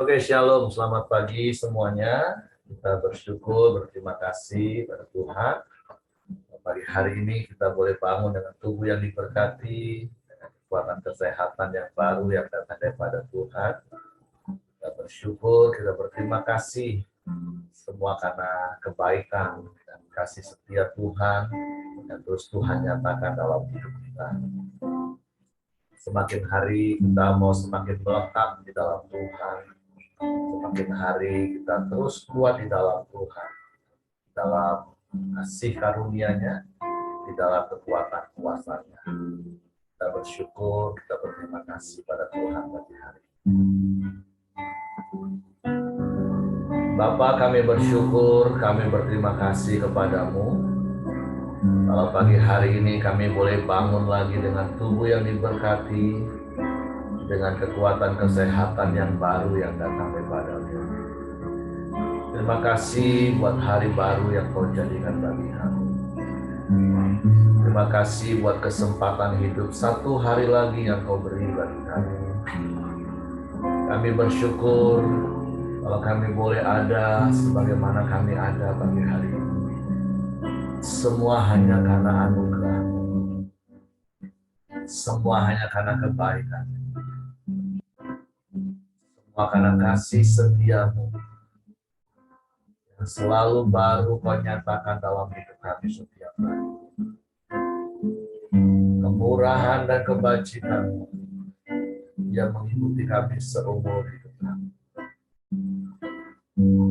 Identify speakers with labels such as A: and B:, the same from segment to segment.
A: Oke, shalom. Selamat pagi semuanya. Kita bersyukur, berterima kasih pada Tuhan. Pagi hari ini kita boleh bangun dengan tubuh yang diberkati, dengan kekuatan kesehatan yang baru yang datang daripada Tuhan. Kita bersyukur, kita berterima kasih semua karena kebaikan dan kasih setia Tuhan yang terus Tuhan nyatakan dalam hidup kita. Semakin hari kita mau semakin melekat di dalam Tuhan. Semakin hari kita terus kuat di dalam Tuhan, dalam kasih karunia-Nya, di dalam kekuatan kuasa-Nya. Kita bersyukur, kita berterima kasih pada Tuhan pagi hari. Bapa, kami bersyukur, kami berterima kasih kepadamu. Kalau pagi hari ini kami boleh bangun lagi dengan tubuh yang diberkati, dengan kekuatan kesehatan yang baru yang datang daripada-Mu. Terima kasih buat hari baru yang Kau jadikan bagi kami. Terima kasih buat kesempatan hidup satu hari lagi yang Kau beri bagi kami. Kami bersyukur kalau kami boleh ada sebagaimana kami ada pagi hari ini. Semua hanya karena anugerah. Semua hanya karena kebaikan. Semua karena kasih setia-Mu yang selalu baru Kau nyatakan dalam hidup kami setiap hari. Kemurahan dan kebajikan-Mu yang mengikuti kami seumur hidup kami.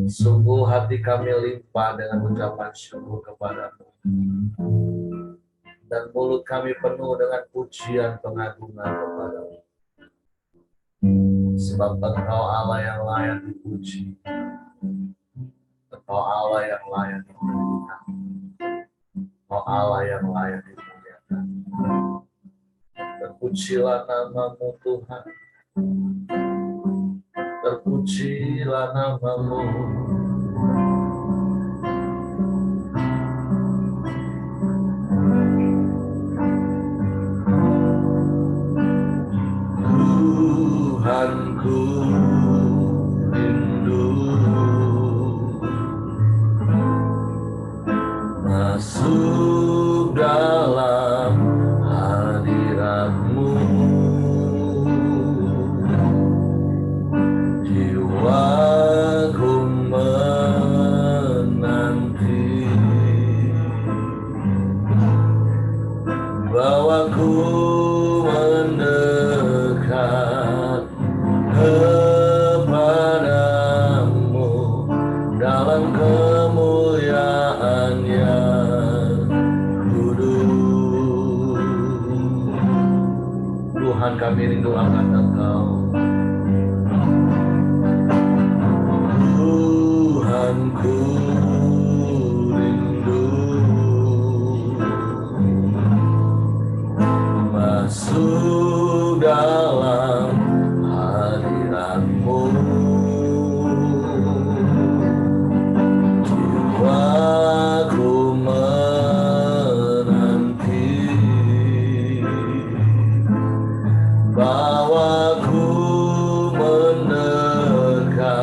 A: Sungguh hati kami limpah dengan ucapan syukur kepada-Mu, dan mulut kami penuh dengan pujian pengagungan kepada-Mu. Sebab Engkau Allah yang layak dipuji, Engkau Allah yang layak dimuliakan, Engkau Allah yang layak dimuliakan. Terpujilah nama-Mu Tuhan, terpujilah nama-Mu. Tuhanku rindu masuk dalam hadirat-Mu. Jiwaku menanti, bawaku mendekat kepadamu dalam kemuliaan yang kudus. Tuhan, kami rindu akan Engkau. Tuhanku rindu masuk dalam hadirat-Mu. Jiwaku menanti, bawaku mendekat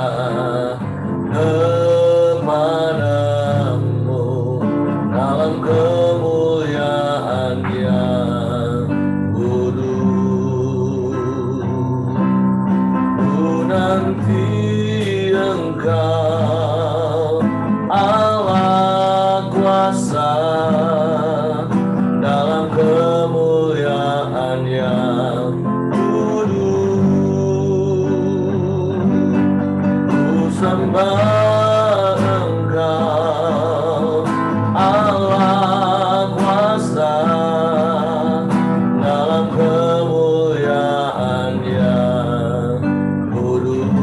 A: kepadamu dalam kemuliaan yang kudus. Ku nanti Engkau Allah kuasa dalam kemuliaan yang sembah Engkau Allah kuasa dalam kemuliaan yang kudus.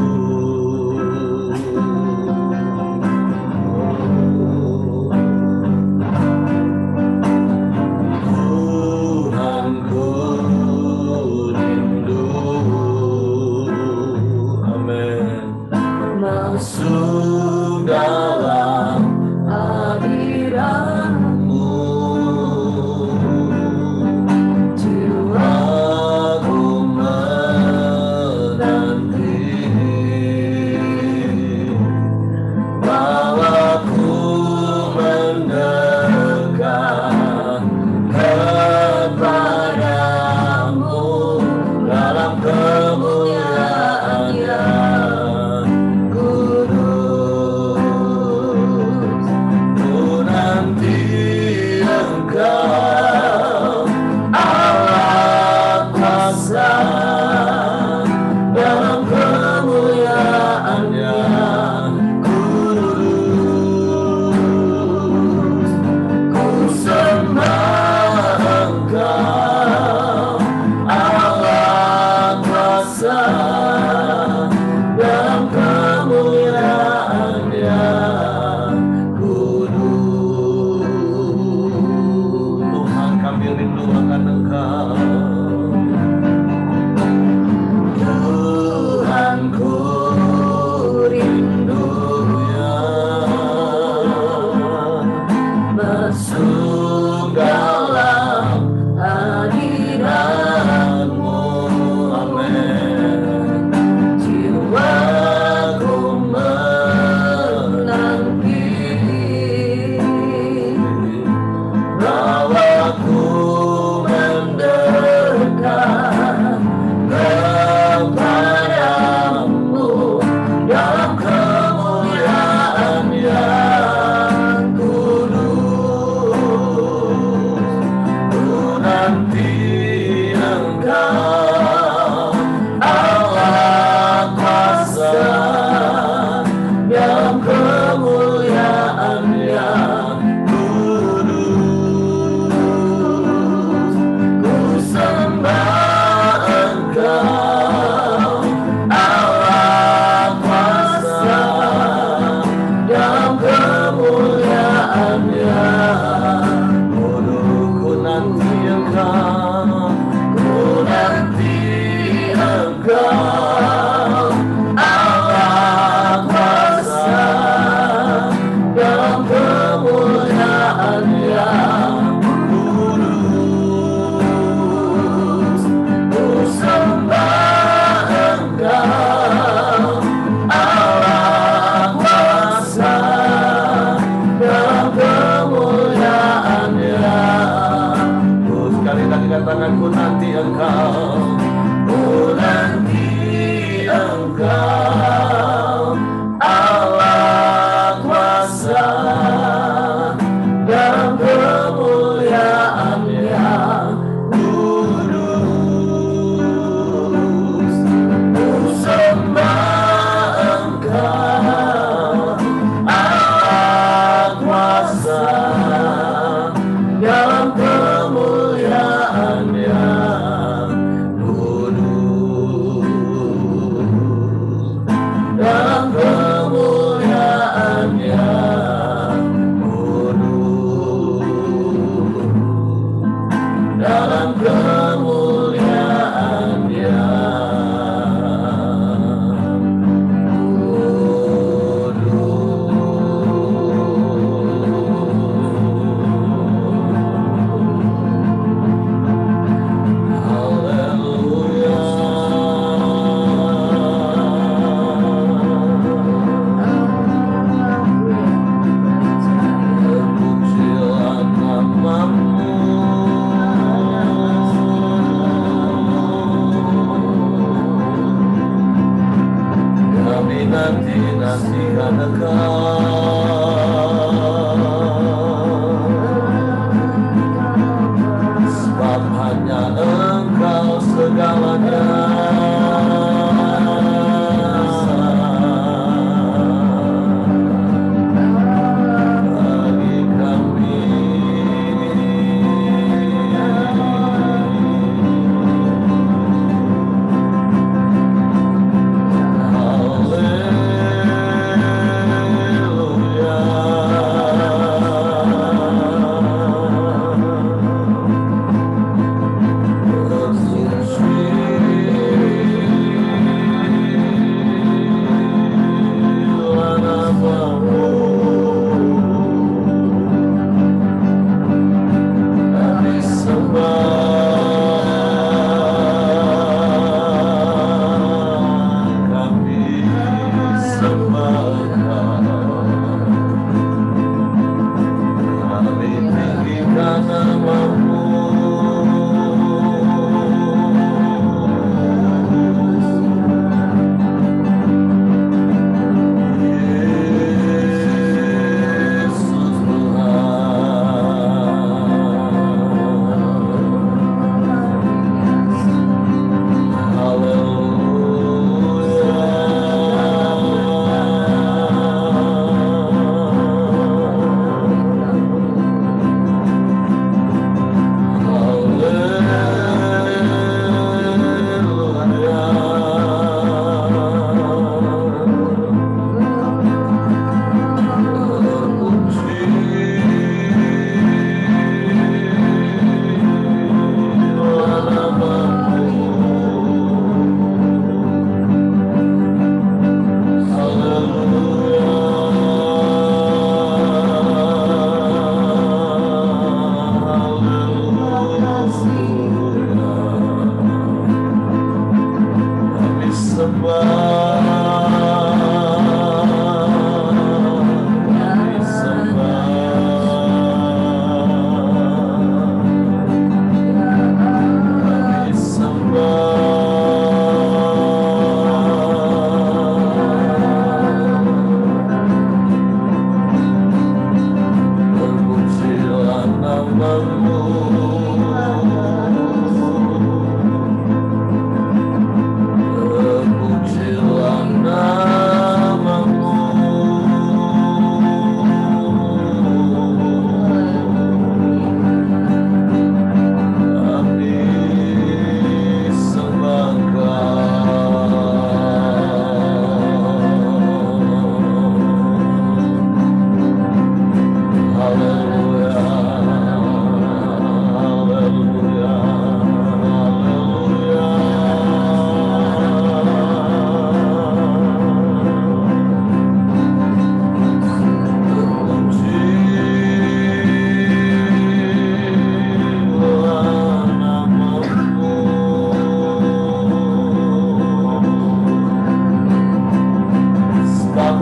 A: kuasa dalam kemuliaan-Nya kudus. Tuhan, kami rindu akan Engkau. Tuhanku rindu ya masuk dalam hadirat-Mu. Amin. Jiwaku menanti, bawaku mendekat kepadamu dalam kemuliaan yang kudus. Ku nanti Engkau Allah kuasa dalam kemuliaan yang kudus. Ku sembah Engkau Allah kuasa dalam kemuliaan yang kudus. Ku nanti Engkau, ku nanti Engkau Allah kuasa dalam kemuliaan yang kudus. Ku sembah Engkau Allah kuasa dalam kemuliaan yang kudus. Sekali lagi katakan, ku nanti Engkau, ku nanti Engkau Allah kuasa dalam kemuliaan yang kudus. Ku sembah Engkau Allah kuasa dalam kemuliaan yang kudus. Dalam kemuliaan yang kudus. Dalam kemuliaan yang kudus. Haleluya. Terpujilah nama-Mu. Kami nanti-nantikan Engkau, sebab hanya Engkau segalanya. Bagi kami haleluya.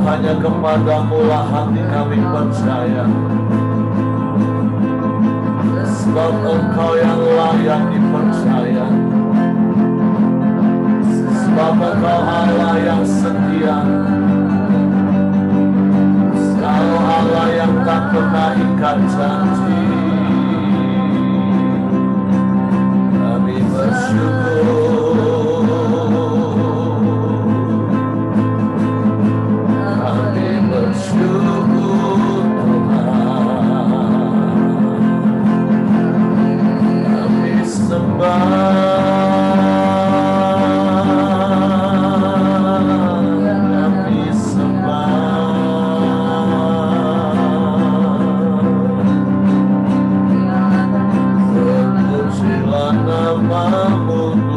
A: Hanya kepadamu lah hati kami percaya, sebab Engkau yang layak dipercaya, sebab Engkau Allah yang setia, Engkau Allah yang tak pernah ikat janji. Kami bersyukur, terpujilah namamu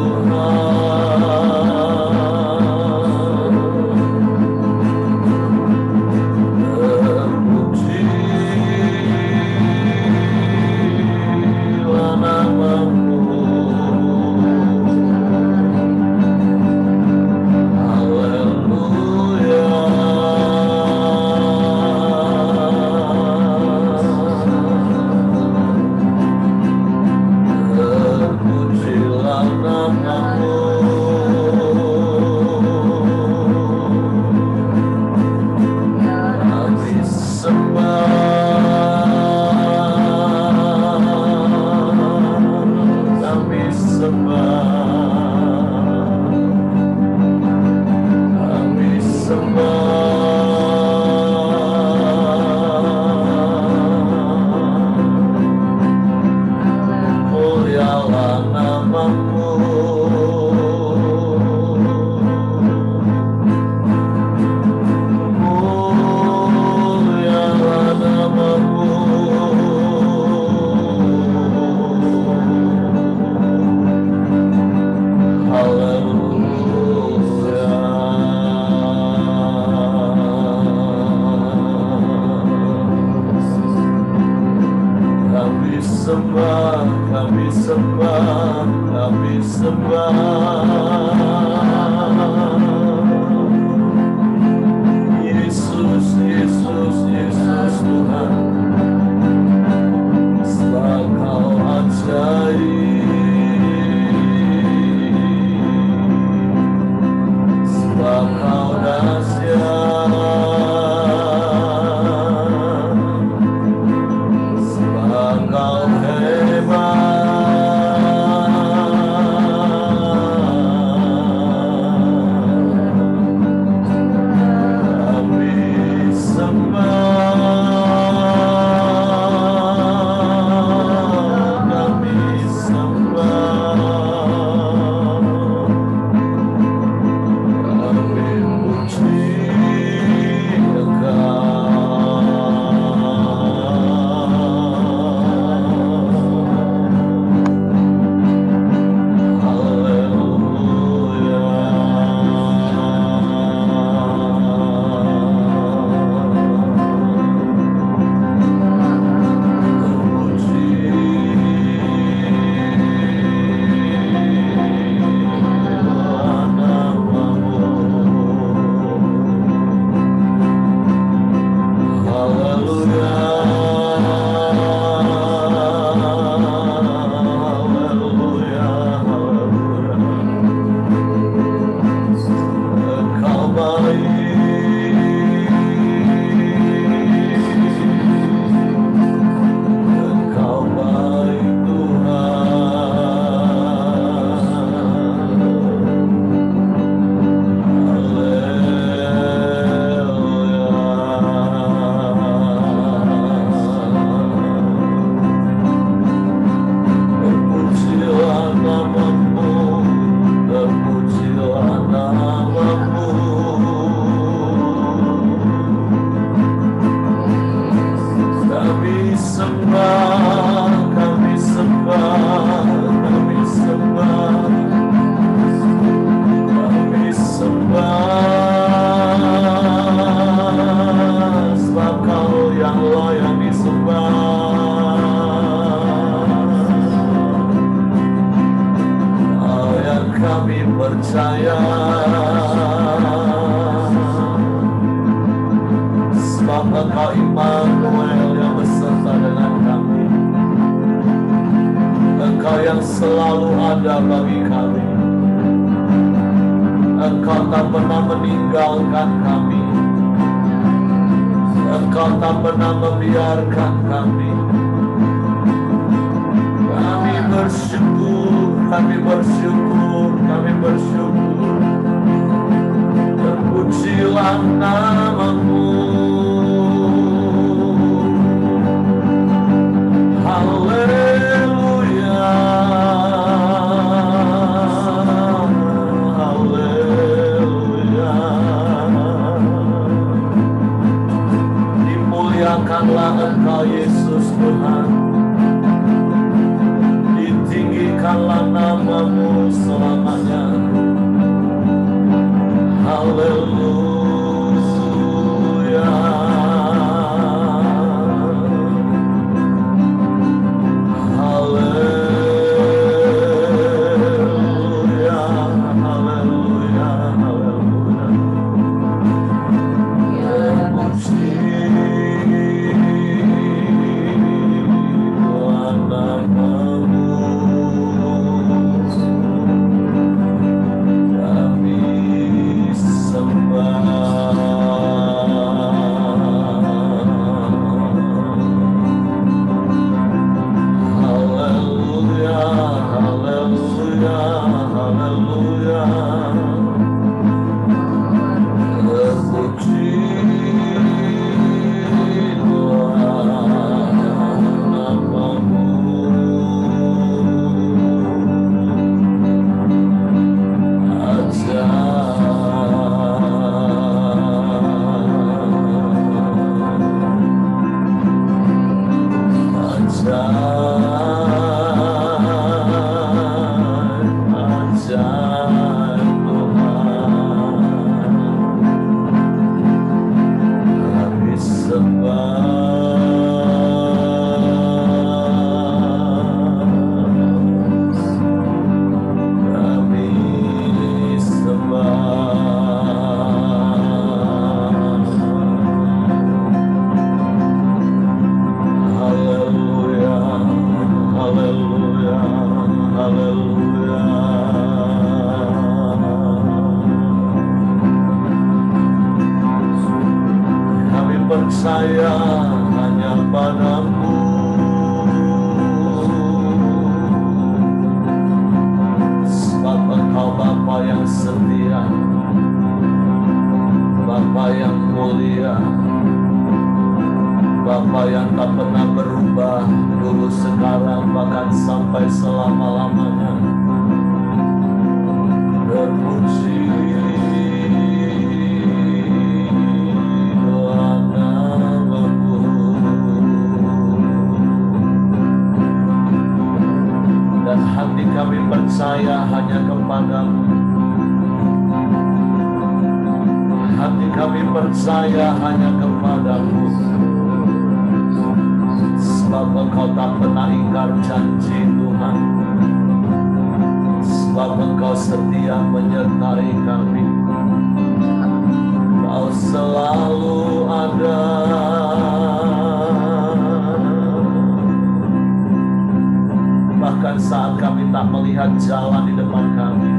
A: Immanuel yang beserta dengan kami. Engkau yang selalu ada bagi kami. Engkau tak pernah meninggalkan kami. Engkau tak pernah membiarkan kami. Kami bersyukur, kami bersyukur, kami bersyukur. Terpujilah nama-Mu. Haleluya, haleluya. Dimuliakanlah Engkau Yesus Tuhan. Ditinggikanlah nama-Mu selamanya. Haleluya. Haleluya. Haleluya. Haleluya. Terpujilah nama-Mu. Kami sembah. Haleluya, haleluya, haleluya. Terpujilah nama-Mu. Percaya hanya padamu. Sebab Engkau Bapa yang setia, Bapa yang mulia, Bapa yang tak pernah berubah, dulu, sekarang, bahkan sampai selama-lamanya. Terpuji dan hati kami percaya hanya kepadamu. Hati kami percaya hanya kepadamu. Sebab Engkau tak pernah ingkar janji Tuhan. Sebab Engkau setia menyertai kami. Kau selalu ada. Bahkan saat kami tak melihat jalan di depan kami,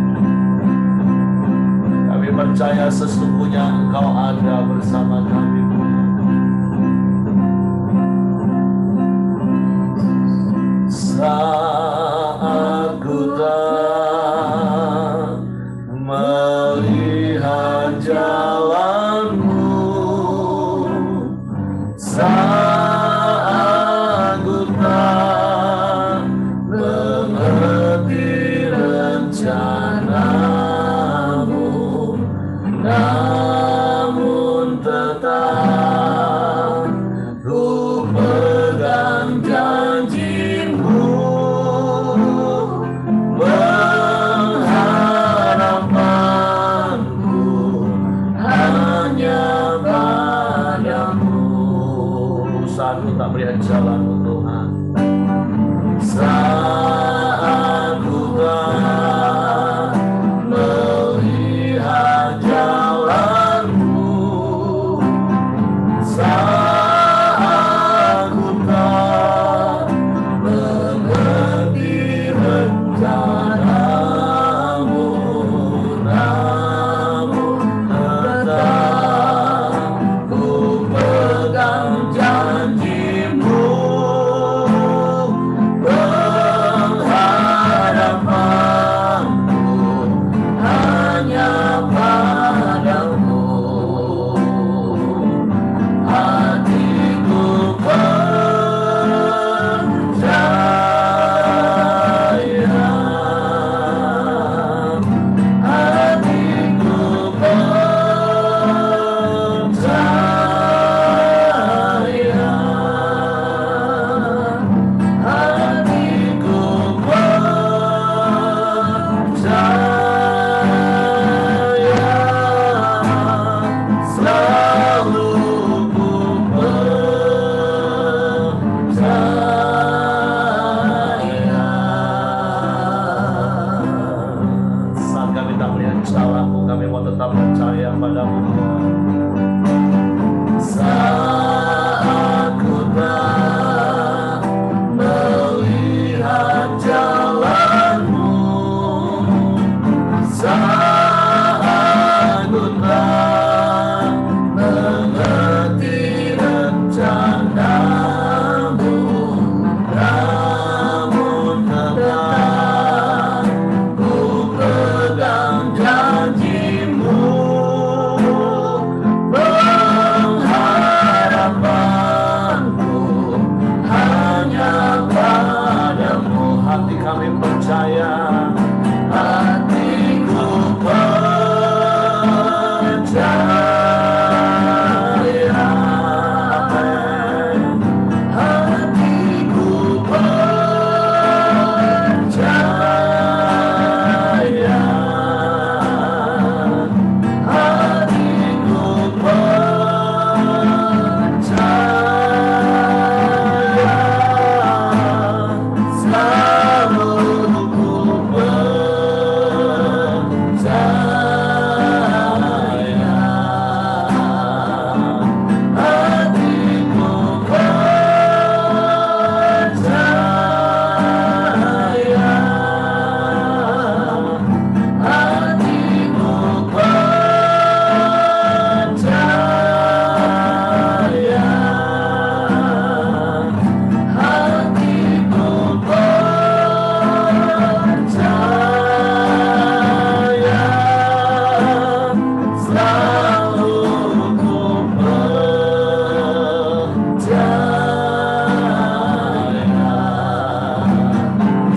A: kami percaya sesungguhnya Engkau ada bersama kami. Saat ku tak melihat jalan-Mu, saat ku tak mengerti rencana-Mu, namun tetap ku pegang janji-Mu, pengharapanku hanya padamu. Saat ku tak melihat jalan-Mu Tuhan, saat ku tak melihat jalan tetap percaya padamu Tuhan. Saat ku telah melihat jalanmu, saat ku telah mengerti rencanamu, namun tetap ku pegang janjimu, pengharapanku hanya padamu. Hati kami percaya, hatiku percaya, hatiku percaya, hatiku percaya, selalu ku percaya, hatiku percaya, hatiku percaya, hatiku percaya, selalu ku percaya,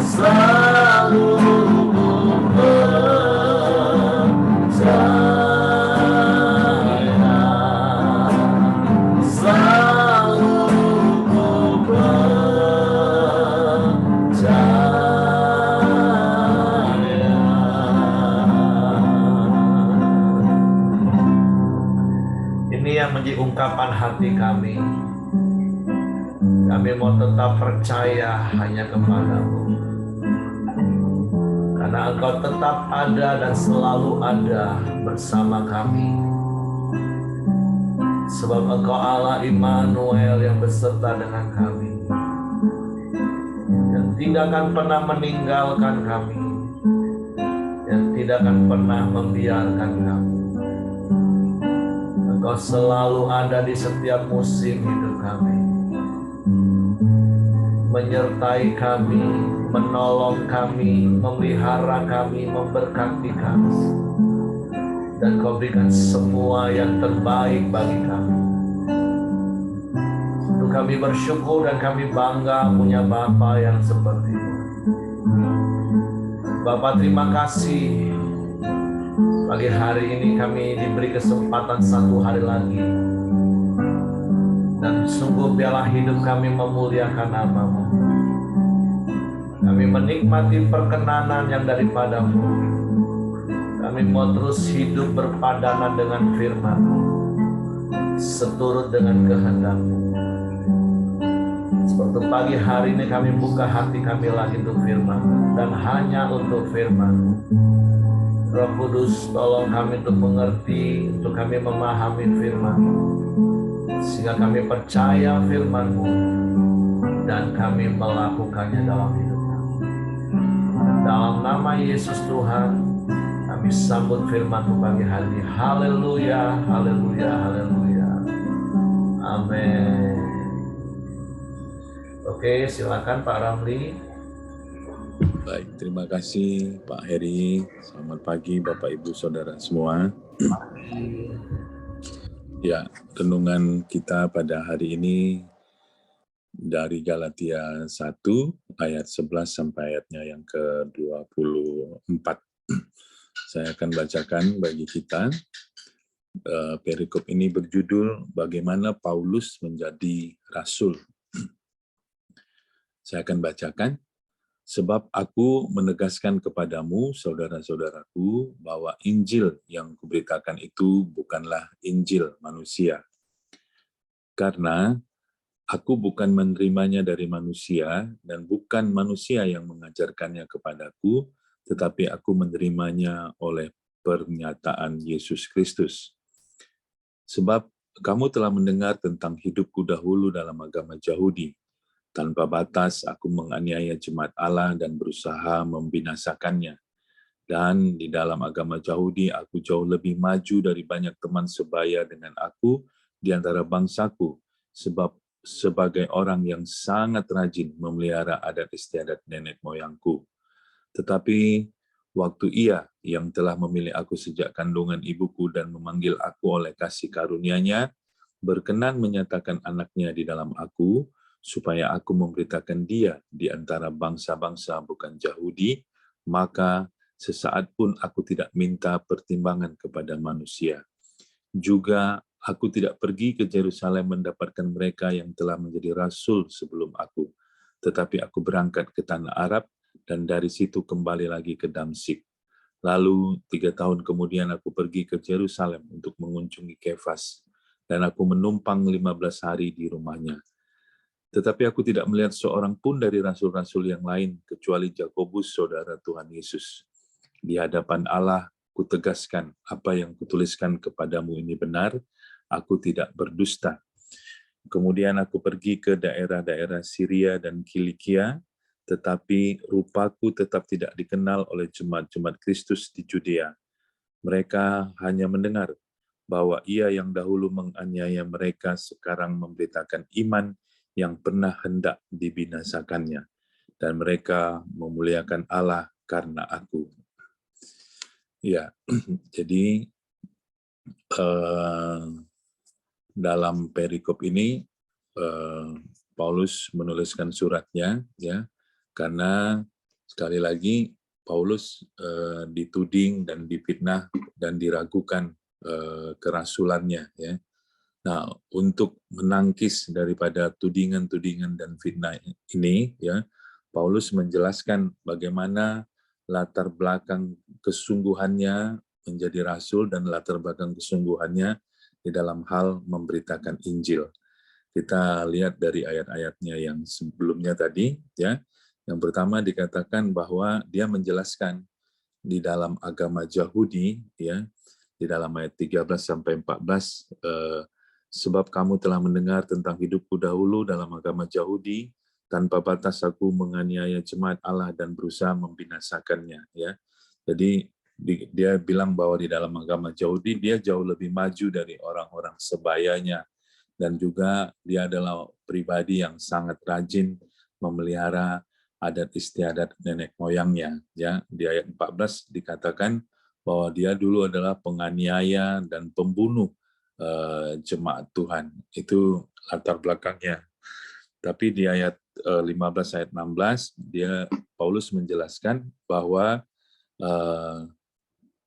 A: selalu ku percaya, selalu ku percaya. Ini yang menjadi ungkapan hati kami. Kami mau tetap percaya hanya kepadamu, karena Engkau tetap ada dan selalu ada bersama kami. Sebab Engkau Allah Immanuel yang beserta dengan kami, yang tidak akan pernah meninggalkan kami, yang tidak akan pernah membiarkan kami. Engkau selalu ada di setiap musim hidup kami, menyertai kami, menolong kami, memelihara kami, memberkati kami. Dan Kau berikan semua yang terbaik bagi kami. Untuk kami bersyukur dan kami bangga punya Bapa yang seperti itu. Bapa, terima kasih. Pagi hari ini kami diberi kesempatan satu hari lagi. Dan sungguh biarlah hidup kami memuliakan nama-Mu. Kami menikmati perkenanan yang daripadamu. Kami mau terus hidup berpadanan dengan firman-Mu, seturut dengan kehendak-Mu. Seperti pagi hari ini kami buka hati kami lagi untuk firman, dan hanya untuk firman. Roh Kudus, tolong kami untuk mengerti, untuk kami memahami firman, sehingga kami percaya firman-Mu dan kami melakukannya dalam hidup kami. Dalam nama Yesus Tuhan, kami sambut firman-Mu pagi hari ini. Haleluya, haleluya, haleluya. Amin. Oke, silakan Pak Ramli.
B: Baik, terima kasih Pak Heri. Selamat pagi Bapak Ibu Saudara semua. Ya, renungan kita pada hari ini dari Galatia 1 ayat 11 sampai ayatnya yang ke-24. Saya akan bacakan bagi kita. Perikop ini berjudul Bagaimana Paulus Menjadi Rasul. Saya akan bacakan. Sebab aku menegaskan kepadamu, saudara-saudaraku, bahwa Injil yang kuberitakan itu bukanlah Injil manusia. Karena aku bukan menerimanya dari manusia, dan bukan manusia yang mengajarkannya kepadaku, tetapi aku menerimanya oleh pernyataan Yesus Kristus. Sebab kamu telah mendengar tentang hidupku dahulu dalam agama Yahudi. Tanpa batas aku menganiaya jemaat Allah dan berusaha membinasakannya. Dan di dalam agama Yahudi aku jauh lebih maju dari banyak teman sebaya dengan aku di antara bangsaku, sebab sebagai orang yang sangat rajin memelihara adat istiadat nenek moyangku. Tetapi waktu Ia yang telah memilih aku sejak kandungan ibuku dan memanggil aku oleh kasih karunia-Nya, berkenan menyatakan anaknya di dalam aku, supaya aku memberitakan Dia di antara bangsa-bangsa bukan Yahudi, maka sesaat pun aku tidak minta pertimbangan kepada manusia. Juga aku tidak pergi ke Yerusalem mendapatkan mereka yang telah menjadi rasul sebelum aku, tetapi aku berangkat ke tanah Arab, dan dari situ kembali lagi ke Damsyik. Lalu 3 tahun kemudian aku pergi ke Yerusalem untuk mengunjungi Kefas, dan aku menumpang 15 hari di rumahnya. Tetapi aku tidak melihat seorang pun dari rasul-rasul yang lain, kecuali Yakobus, saudara Tuhan Yesus. Di hadapan Allah, kutegaskan apa yang kutuliskan kepadamu ini benar, aku tidak berdusta. Kemudian aku pergi ke daerah-daerah Syria dan Kilikia, tetapi rupaku tetap tidak dikenal oleh jemaat-jemaat Kristus di Judea. Mereka hanya mendengar bahwa Ia yang dahulu menganiaya mereka sekarang memberitakan iman yang pernah hendak dibinasakannya, dan mereka memuliakan Allah karena aku. Ya, jadi dalam perikop ini Paulus menuliskan suratnya, ya, karena sekali lagi Paulus dituding dan difitnah dan diragukan kerasulannya, ya. Nah, untuk menangkis daripada tudingan-tudingan dan fitnah ini, ya, Paulus menjelaskan bagaimana latar belakang kesungguhannya menjadi rasul dan latar belakang kesungguhannya di dalam hal memberitakan Injil. Kita lihat dari ayat-ayatnya yang sebelumnya tadi, ya. Yang pertama dikatakan bahwa dia menjelaskan di dalam agama Yahudi, ya, di dalam ayat 13 sampai 14, sebab kamu telah mendengar tentang hidupku dahulu dalam agama Yahudi, tanpa batas aku menganiaya jemaat Allah dan berusaha membinasakannya, ya. Jadi dia bilang bahwa di dalam agama Yahudi dia jauh lebih maju dari orang-orang sebayanya, dan juga dia adalah pribadi yang sangat rajin memelihara adat istiadat nenek moyangnya, ya. Di ayat 14 dikatakan bahwa dia dulu adalah penganiaya dan pembunuh jemaat Tuhan. Itu latar belakangnya. Tapi di ayat 15 ayat 16 Paulus menjelaskan bahwa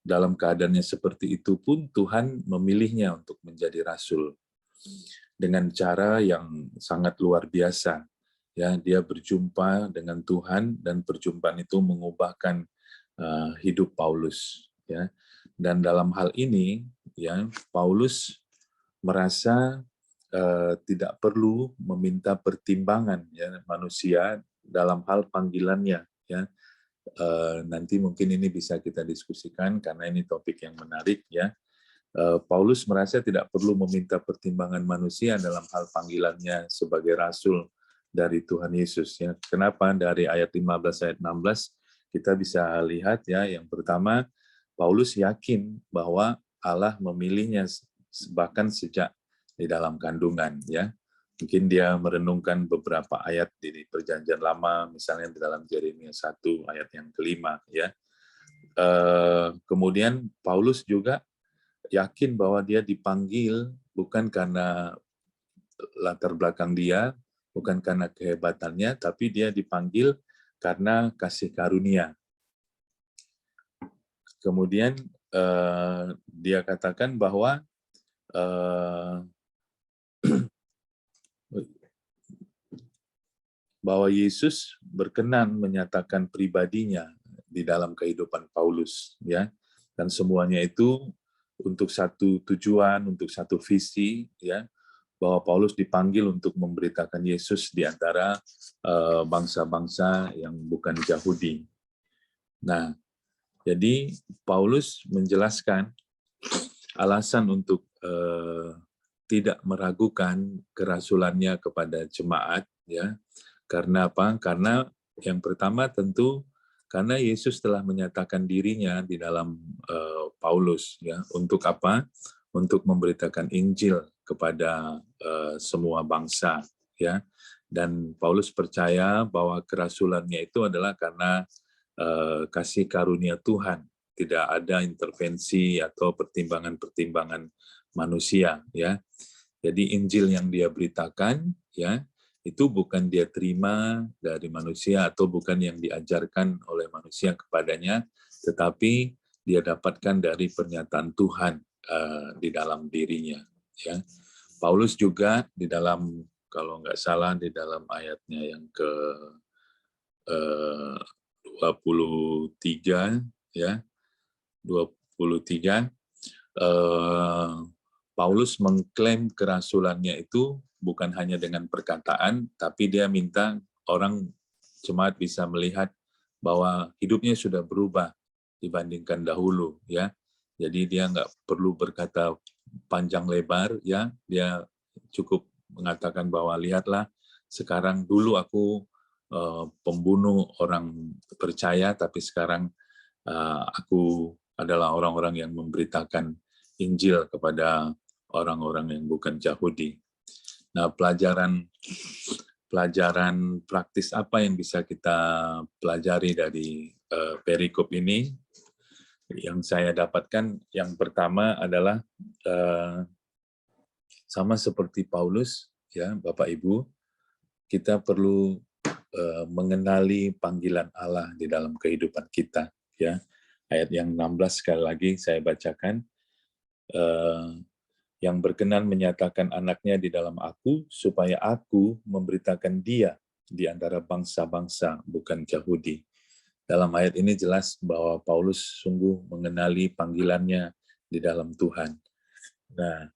B: dalam keadaannya seperti itu pun Tuhan memilihnya untuk menjadi rasul dengan cara yang sangat luar biasa. Ya, dia berjumpa dengan Tuhan dan perjumpaan itu mengubahkan hidup Paulus, ya. Dan dalam hal ini, ya, Paulus merasa tidak perlu meminta pertimbangan, ya, manusia dalam hal panggilannya, ya. Nanti mungkin ini bisa kita diskusikan karena ini topik yang menarik, ya. Paulus merasa tidak perlu meminta pertimbangan manusia dalam hal panggilannya sebagai rasul dari Tuhan Yesus, ya. Kenapa? Dari ayat 15 ayat 16 kita bisa lihat, ya, yang pertama Paulus yakin bahwa Allah memilihnya bahkan sejak di dalam kandungan, ya. Mungkin dia merenungkan beberapa ayat di Perjanjian Lama, misalnya di dalam Yeremia 1 ayat yang kelima, ya. Kemudian Paulus juga yakin bahwa dia dipanggil bukan karena latar belakang dia, bukan karena kehebatannya, tapi dia dipanggil karena kasih karunia. Kemudian dia katakan bahwa Yesus berkenan menyatakan pribadinya di dalam kehidupan Paulus, ya. Dan semuanya itu untuk satu tujuan, untuk satu visi, ya, bahwa Paulus dipanggil untuk memberitakan Yesus di antara bangsa-bangsa yang bukan Yahudi. Nah, Jadi Paulus menjelaskan alasan untuk tidak meragukan kerasulannya kepada jemaat, ya. Karena apa? Karena yang pertama tentu karena Yesus telah menyatakan dirinya di dalam Paulus, ya. Untuk apa? Untuk memberitakan Injil kepada semua bangsa, ya. Dan Paulus percaya bahwa kerasulannya itu adalah karena kasih karunia Tuhan, tidak ada intervensi atau pertimbangan-pertimbangan manusia, ya. Jadi Injil yang dia beritakan, ya, itu bukan dia terima dari manusia atau bukan yang diajarkan oleh manusia kepadanya, tetapi dia dapatkan dari pernyataan Tuhan di dalam dirinya, ya. Paulus juga di dalam, kalau nggak salah di dalam ayatnya yang ke 23, ya, 23, Paulus mengklaim kerasulannya itu bukan hanya dengan perkataan, tapi dia minta orang jemaat bisa melihat bahwa hidupnya sudah berubah dibandingkan dahulu, ya. Jadi dia nggak perlu berkata panjang lebar, ya. Dia cukup mengatakan bahwa lihatlah sekarang, dulu aku pembunuh orang percaya, tapi sekarang aku adalah orang-orang yang memberitakan Injil kepada orang-orang yang bukan Yahudi. Nah, pelajaran praktis apa yang bisa kita pelajari dari perikop ini? Yang saya dapatkan, yang pertama adalah sama seperti Paulus, ya, Bapak Ibu, kita perlu mengenali panggilan Allah di dalam kehidupan kita, ya. Ayat yang 16 sekali lagi saya bacakan, yang berkenan menyatakan anaknya di dalam aku, supaya aku memberitakan dia di antara bangsa-bangsa bukan Yahudi. Dalam ayat ini jelas bahwa Paulus sungguh mengenali panggilannya di dalam Tuhan. Nah,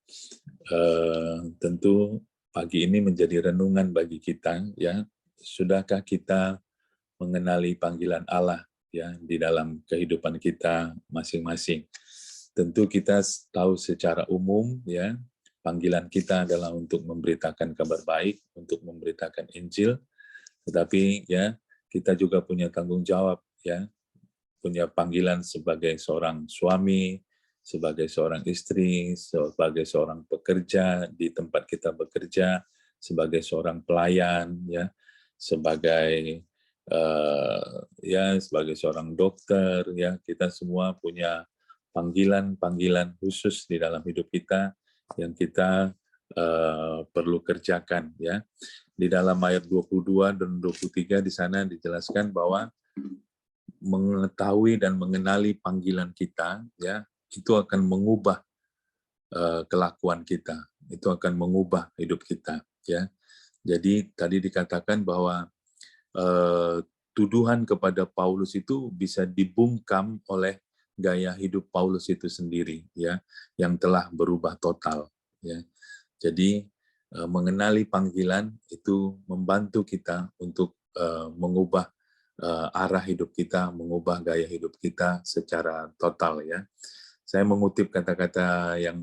B: tentu pagi ini menjadi renungan bagi kita, ya. Sudahkah kita mengenali panggilan Allah, ya, di dalam kehidupan kita masing-masing? Tentu kita tahu secara umum, ya, panggilan kita adalah untuk memberitakan kabar baik, untuk memberitakan Injil, tetapi ya kita juga punya tanggung jawab, ya, punya panggilan sebagai seorang suami, sebagai seorang istri, sebagai seorang pekerja di tempat kita bekerja, sebagai seorang pelayan, ya, sebagai sebagai seorang dokter, ya, kita semua punya panggilan-panggilan khusus di dalam hidup kita yang kita perlu kerjakan, ya. Di dalam ayat 22 dan 23 di sana dijelaskan bahwa mengetahui dan mengenali panggilan kita, ya, itu akan mengubah kelakuan kita, itu akan mengubah hidup kita, ya. Jadi tadi dikatakan bahwa tuduhan kepada Paulus itu bisa dibungkam oleh gaya hidup Paulus itu sendiri, ya, yang telah berubah total, ya. Jadi mengenali panggilan itu membantu kita untuk mengubah arah hidup kita, mengubah gaya hidup kita secara total, ya. Saya mengutip kata-kata yang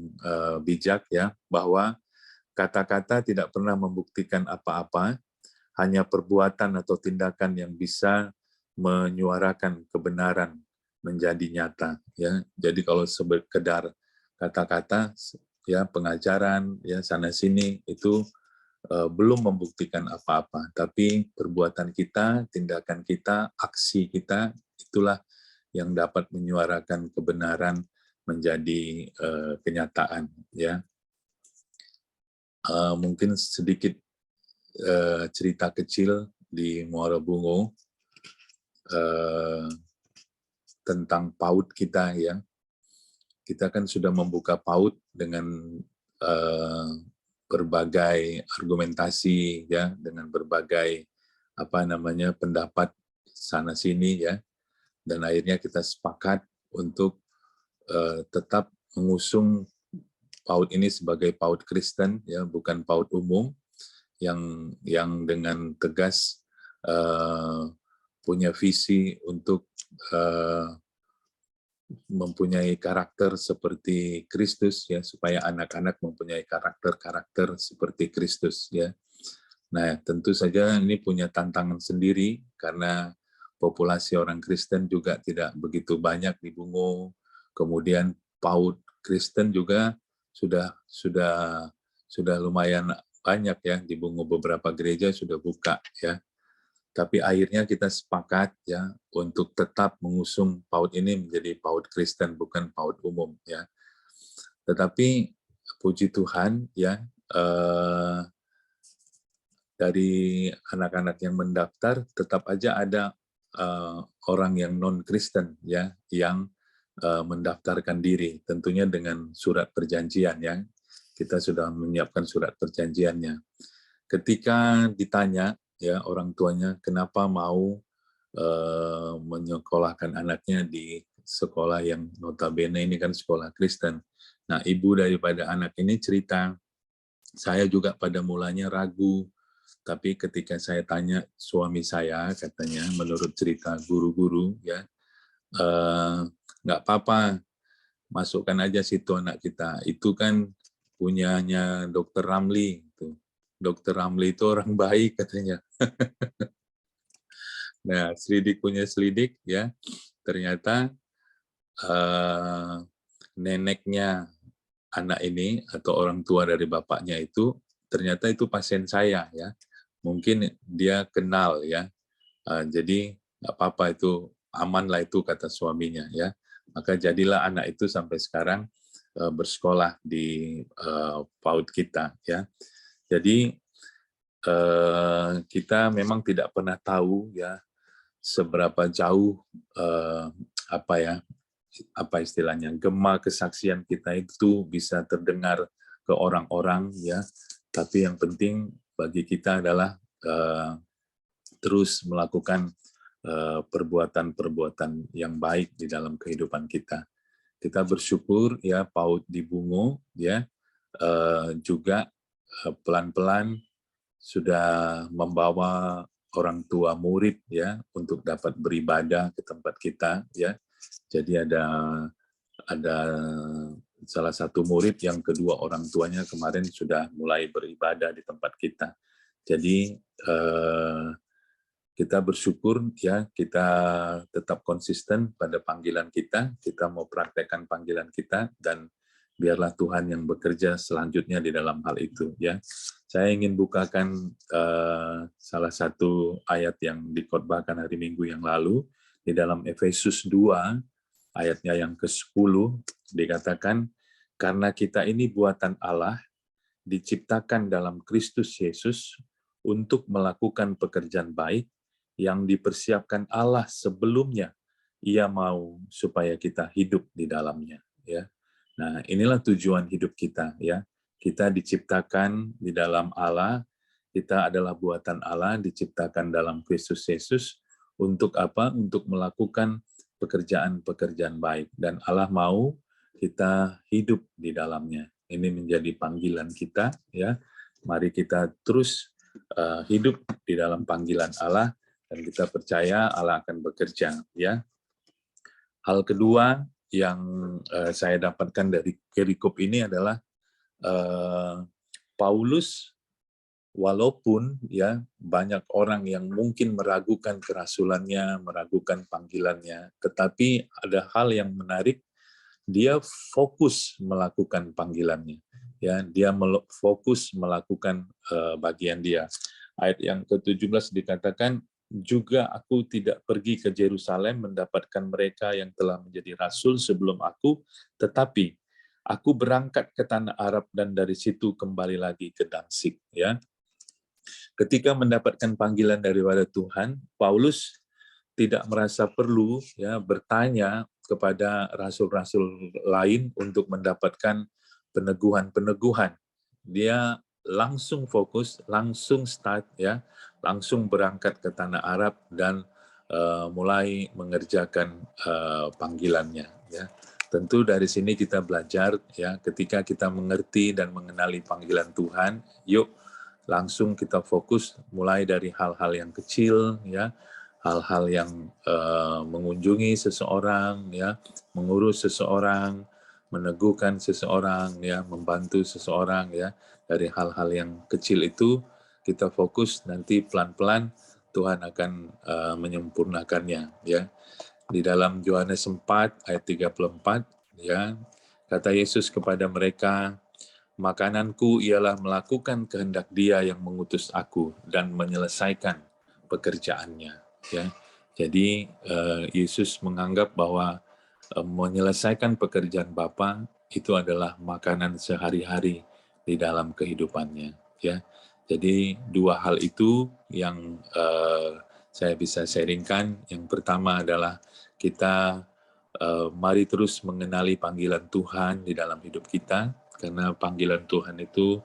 B: bijak, ya, bahwa kata-kata tidak pernah membuktikan apa-apa, hanya perbuatan atau tindakan yang bisa menyuarakan kebenaran menjadi nyata, ya. Jadi kalau sekedar kata-kata, ya, pengajaran, ya, sana sini itu belum membuktikan apa-apa, tapi perbuatan kita, tindakan kita, aksi kita, itulah yang dapat menyuarakan kebenaran menjadi kenyataan, ya. Mungkin sedikit cerita kecil di Muara Bungo tentang PAUD kita, ya. Kita kan sudah membuka PAUD dengan berbagai argumentasi, ya, dengan berbagai pendapat sana sini, ya, dan akhirnya kita sepakat untuk tetap mengusung PAUD ini sebagai PAUD Kristen, ya, bukan PAUD umum yang dengan tegas punya visi untuk mempunyai karakter seperti Kristus, ya, supaya anak-anak mempunyai karakter-karakter seperti Kristus, ya. Nah, tentu saja ini punya tantangan sendiri karena populasi orang Kristen juga tidak begitu banyak di Bungo. Kemudian PAUD Kristen juga sudah lumayan banyak, ya, di Bungo. Beberapa gereja sudah buka, ya. Tapi akhirnya kita sepakat, ya, untuk tetap mengusung PAUD ini menjadi PAUD Kristen, bukan PAUD umum, ya. Tetapi puji Tuhan, ya, dari anak-anak yang mendaftar tetap aja ada orang yang non Kristen, ya, yang mendaftarkan diri, tentunya dengan surat perjanjian, ya. Kita sudah menyiapkan surat perjanjiannya. Ketika ditanya, ya, orang tuanya kenapa mau menyekolahkan anaknya di sekolah yang notabene ini kan sekolah Kristen. Nah, ibu daripada anak ini cerita, saya juga pada mulanya ragu, tapi ketika saya tanya suami saya, katanya menurut cerita guru-guru, ya, nggak apa-apa, masukkan aja situ anak kita. Itu kan punyanya Dokter Ramli. Dokter Ramli itu orang baik, katanya. Nah, selidik punya selidik, ya, ternyata neneknya anak ini atau orang tua dari bapaknya itu ternyata itu pasien saya, ya. Mungkin dia kenal, ya. Jadi nggak apa-apa, itu aman lah itu, kata suaminya, ya. Maka jadilah anak itu sampai sekarang bersekolah di PAUD kita, ya. Jadi kita memang tidak pernah tahu, ya, seberapa jauh apa istilahnya, gema kesaksian kita itu bisa terdengar ke orang-orang, ya. Tapi yang penting bagi kita adalah terus melakukan perbuatan-perbuatan yang baik di dalam kehidupan kita. Kita bersyukur, ya, PAUD di Bungo, ya, juga pelan-pelan sudah membawa orang tua murid, ya, untuk dapat beribadah ke tempat kita, ya. Jadi ada salah satu murid yang kedua orang tuanya kemarin sudah mulai beribadah di tempat kita. Jadi kita bersyukur, ya, kita tetap konsisten pada panggilan kita mau praktekkan panggilan kita, dan biarlah Tuhan yang bekerja selanjutnya di dalam hal itu, ya. Saya ingin bukakan salah satu ayat yang dikhotbahkan hari Minggu yang lalu, di dalam Efesus 2, ayatnya yang ke-10, dikatakan, karena kita ini buatan Allah, diciptakan dalam Kristus Yesus untuk melakukan pekerjaan baik yang dipersiapkan Allah sebelumnya Ia mau supaya kita hidup di dalamnya, ya. Nah, inilah tujuan hidup kita, ya. Kita diciptakan di dalam Allah, kita adalah buatan Allah, diciptakan dalam Kristus Yesus untuk apa? Untuk melakukan pekerjaan-pekerjaan baik, dan Allah mau kita hidup di dalamnya. Ini menjadi panggilan kita, ya. Mari kita terus hidup di dalam panggilan Allah, dan kita percaya Allah akan bekerja, ya. Hal kedua yang saya dapatkan dari perikop ini adalah Paulus, walaupun, ya, banyak orang yang mungkin meragukan kerasulannya, meragukan panggilannya, tetapi ada hal yang menarik, dia fokus melakukan panggilannya, ya. Dia fokus melakukan bagian dia. Ayat yang ke-17 dikatakan, juga aku tidak pergi ke Yerusalem mendapatkan mereka yang telah menjadi rasul sebelum aku, tetapi aku berangkat ke tanah Arab dan dari situ kembali lagi ke Damsyik, ya. Ketika mendapatkan panggilan daripada Tuhan, Paulus tidak merasa perlu, ya, bertanya kepada rasul-rasul lain untuk mendapatkan peneguhan-peneguhan. Dia langsung fokus, langsung start, ya, langsung berangkat ke tanah Arab dan mulai mengerjakan panggilannya, ya. Tentu dari sini kita belajar, ya, ketika kita mengerti dan mengenali panggilan Tuhan, yuk langsung kita fokus mulai dari hal-hal yang kecil, ya, hal-hal yang mengunjungi seseorang, ya, mengurus seseorang, meneguhkan seseorang, ya, membantu seseorang, ya. Dari hal-hal yang kecil itu kita fokus, nanti pelan-pelan Tuhan akan menyempurnakannya, ya. Di dalam Yohanes 4 ayat 34, ya, kata Yesus kepada mereka, makananku ialah melakukan kehendak Dia yang mengutus aku dan menyelesaikan pekerjaannya, ya. Jadi Yesus menganggap bahwa menyelesaikan pekerjaan Bapa itu adalah makanan sehari-hari di dalam kehidupannya, ya. Jadi dua hal itu yang saya bisa sharingkan. Yang pertama adalah kita mari terus mengenali panggilan Tuhan di dalam hidup kita, karena panggilan Tuhan itu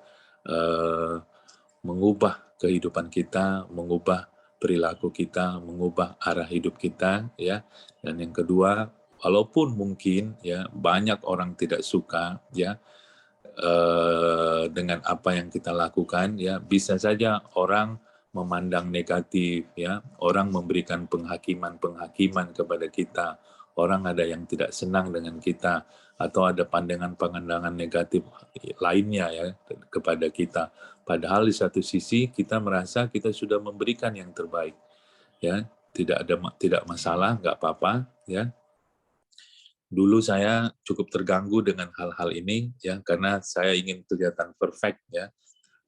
B: mengubah kehidupan kita, mengubah perilaku kita, mengubah arah hidup kita, ya. Dan yang kedua, walaupun mungkin ya banyak orang tidak suka, ya, dengan apa yang kita lakukan, ya, bisa saja orang memandang negatif, ya, orang memberikan penghakiman kepada kita, orang ada yang tidak senang dengan kita, atau ada pandangan negatif lainnya, ya, kepada kita. Padahal di satu sisi kita merasa kita sudah memberikan yang terbaik, ya, tidak masalah, nggak apa-apa, ya. Dulu saya cukup terganggu dengan hal-hal ini, ya, karena saya ingin kelihatan perfect, ya.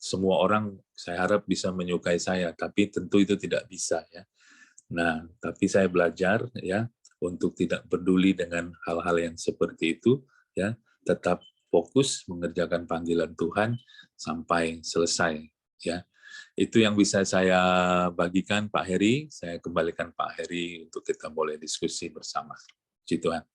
B: Semua orang saya harap bisa menyukai saya, tapi tentu itu tidak bisa, ya. Nah, tapi saya belajar, ya, untuk tidak peduli dengan hal-hal yang seperti itu, ya, tetap fokus mengerjakan panggilan Tuhan sampai selesai, ya. Itu yang bisa saya bagikan, Pak Heri. Saya kembalikan Pak Heri untuk kita boleh diskusi bersama. Puji Tuhan.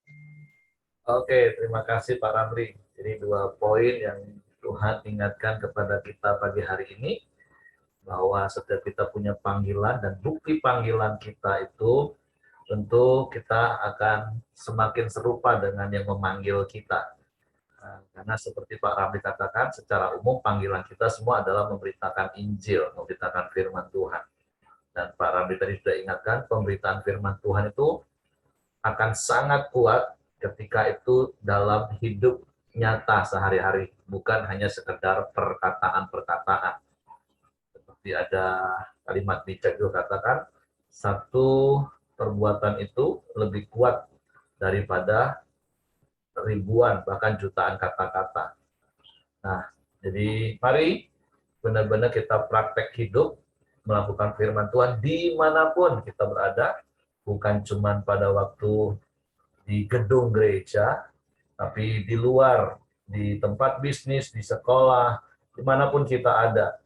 A: Oke, terima kasih Pak Ramli. Jadi dua poin yang Tuhan ingatkan kepada kita pagi hari ini, bahwa setiap kita punya panggilan dan bukti panggilan kita itu tentu kita akan semakin serupa dengan yang memanggil kita. Nah, karena seperti Pak Ramli katakan, secara umum panggilan kita semua adalah memberitakan Injil, memberitakan firman Tuhan. Dan Pak Ramli tadi sudah ingatkan, pemberitaan firman Tuhan itu akan sangat kuat ketika itu dalam hidup nyata sehari-hari, bukan hanya sekedar perkataan-perkataan. Seperti ada kalimat bijak juga katakan, satu perbuatan itu lebih kuat daripada ribuan bahkan jutaan kata-kata. Nah, jadi mari benar-benar kita praktek hidup melakukan firman Tuhan dimanapun kita berada, bukan cuma pada waktu di gedung gereja, tapi di luar, di tempat bisnis, di sekolah, dimanapun kita ada.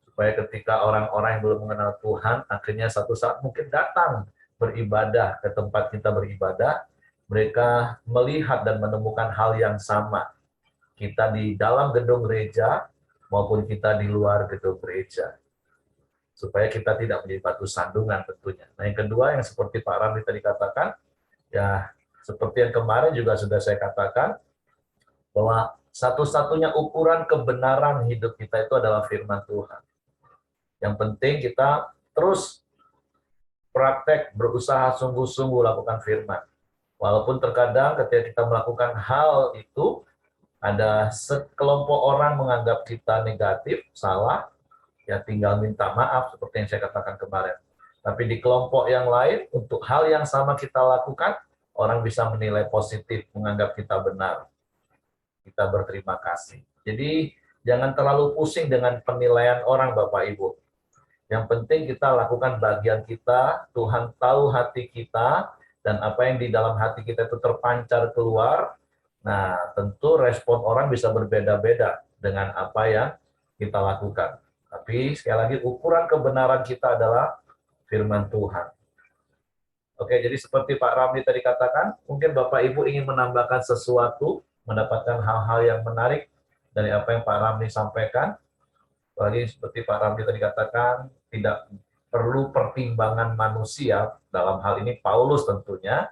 A: Supaya ketika orang-orang yang belum mengenal Tuhan, akhirnya satu saat mungkin datang beribadah ke tempat kita beribadah, mereka melihat dan menemukan hal yang sama. Kita di dalam gedung gereja, maupun kita di luar gedung gereja. Supaya kita tidak menjadi batu sandungan tentunya. Nah, yang kedua, yang seperti Pak Ramli tadi katakan, ya seperti yang kemarin juga sudah saya katakan, bahwa satu-satunya ukuran kebenaran hidup kita itu adalah firman Tuhan. Yang penting kita terus praktek, berusaha sungguh-sungguh lakukan firman. Walaupun terkadang ketika kita melakukan hal itu, ada sekelompok orang menganggap kita negatif, salah, ya tinggal minta maaf seperti yang saya katakan kemarin. Tapi di kelompok yang lain, untuk hal yang sama kita lakukan, orang bisa menilai positif, menganggap kita benar. Kita berterima kasih. Jadi jangan terlalu pusing dengan penilaian orang, Bapak Ibu. Yang penting kita lakukan bagian kita, Tuhan tahu hati kita, dan apa yang di dalam hati kita itu terpancar keluar. Nah, tentu respon orang bisa berbeda-beda dengan apa yang kita lakukan. Tapi sekali lagi ukuran kebenaran kita adalah firman Tuhan. Oke, jadi seperti Pak Ramli tadi katakan, mungkin Bapak Ibu ingin menambahkan sesuatu, mendapatkan hal-hal yang menarik dari apa yang Pak Ramli sampaikan. Apalagi seperti Pak Ramli tadi katakan, tidak perlu pertimbangan manusia, dalam hal ini Paulus tentunya,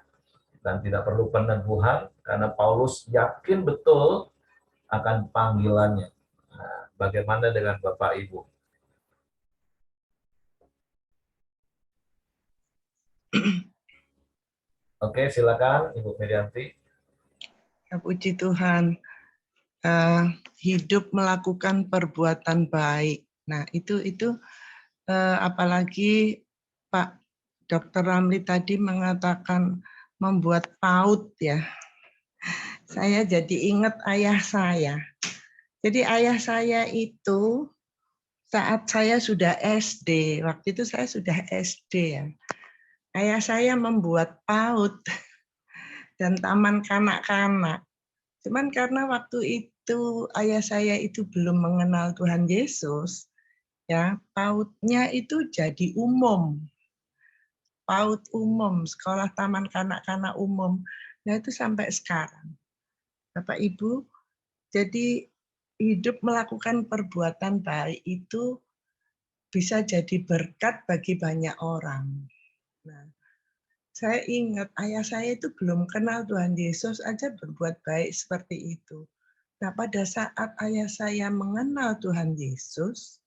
A: dan tidak perlu peneguhan, karena Paulus yakin betul akan panggilannya. Nah, bagaimana dengan Bapak Ibu? Oke, silakan Ibu Merianti.
C: Ya, puji Tuhan. Hidup melakukan perbuatan baik. Nah, itu apalagi Pak Dr. Ramli tadi mengatakan membuat PAUD ya. Saya jadi ingat ayah saya. Jadi ayah saya itu saat saya sudah SD, waktu itu saya sudah SD ya. Ayah saya membuat PAUD dan taman kanak-kanak. Cuman karena waktu itu ayah saya itu belum mengenal Tuhan Yesus, ya PAUD-nya itu jadi umum. PAUD umum, sekolah taman kanak-kanak umum. Nah itu sampai sekarang. Bapak Ibu, jadi hidup melakukan perbuatan baik itu bisa jadi berkat bagi banyak orang. Nah, saya ingat ayah saya itu belum kenal Tuhan Yesus aja berbuat baik seperti itu. Nah, pada saat ayah saya mengenal Tuhan Yesus,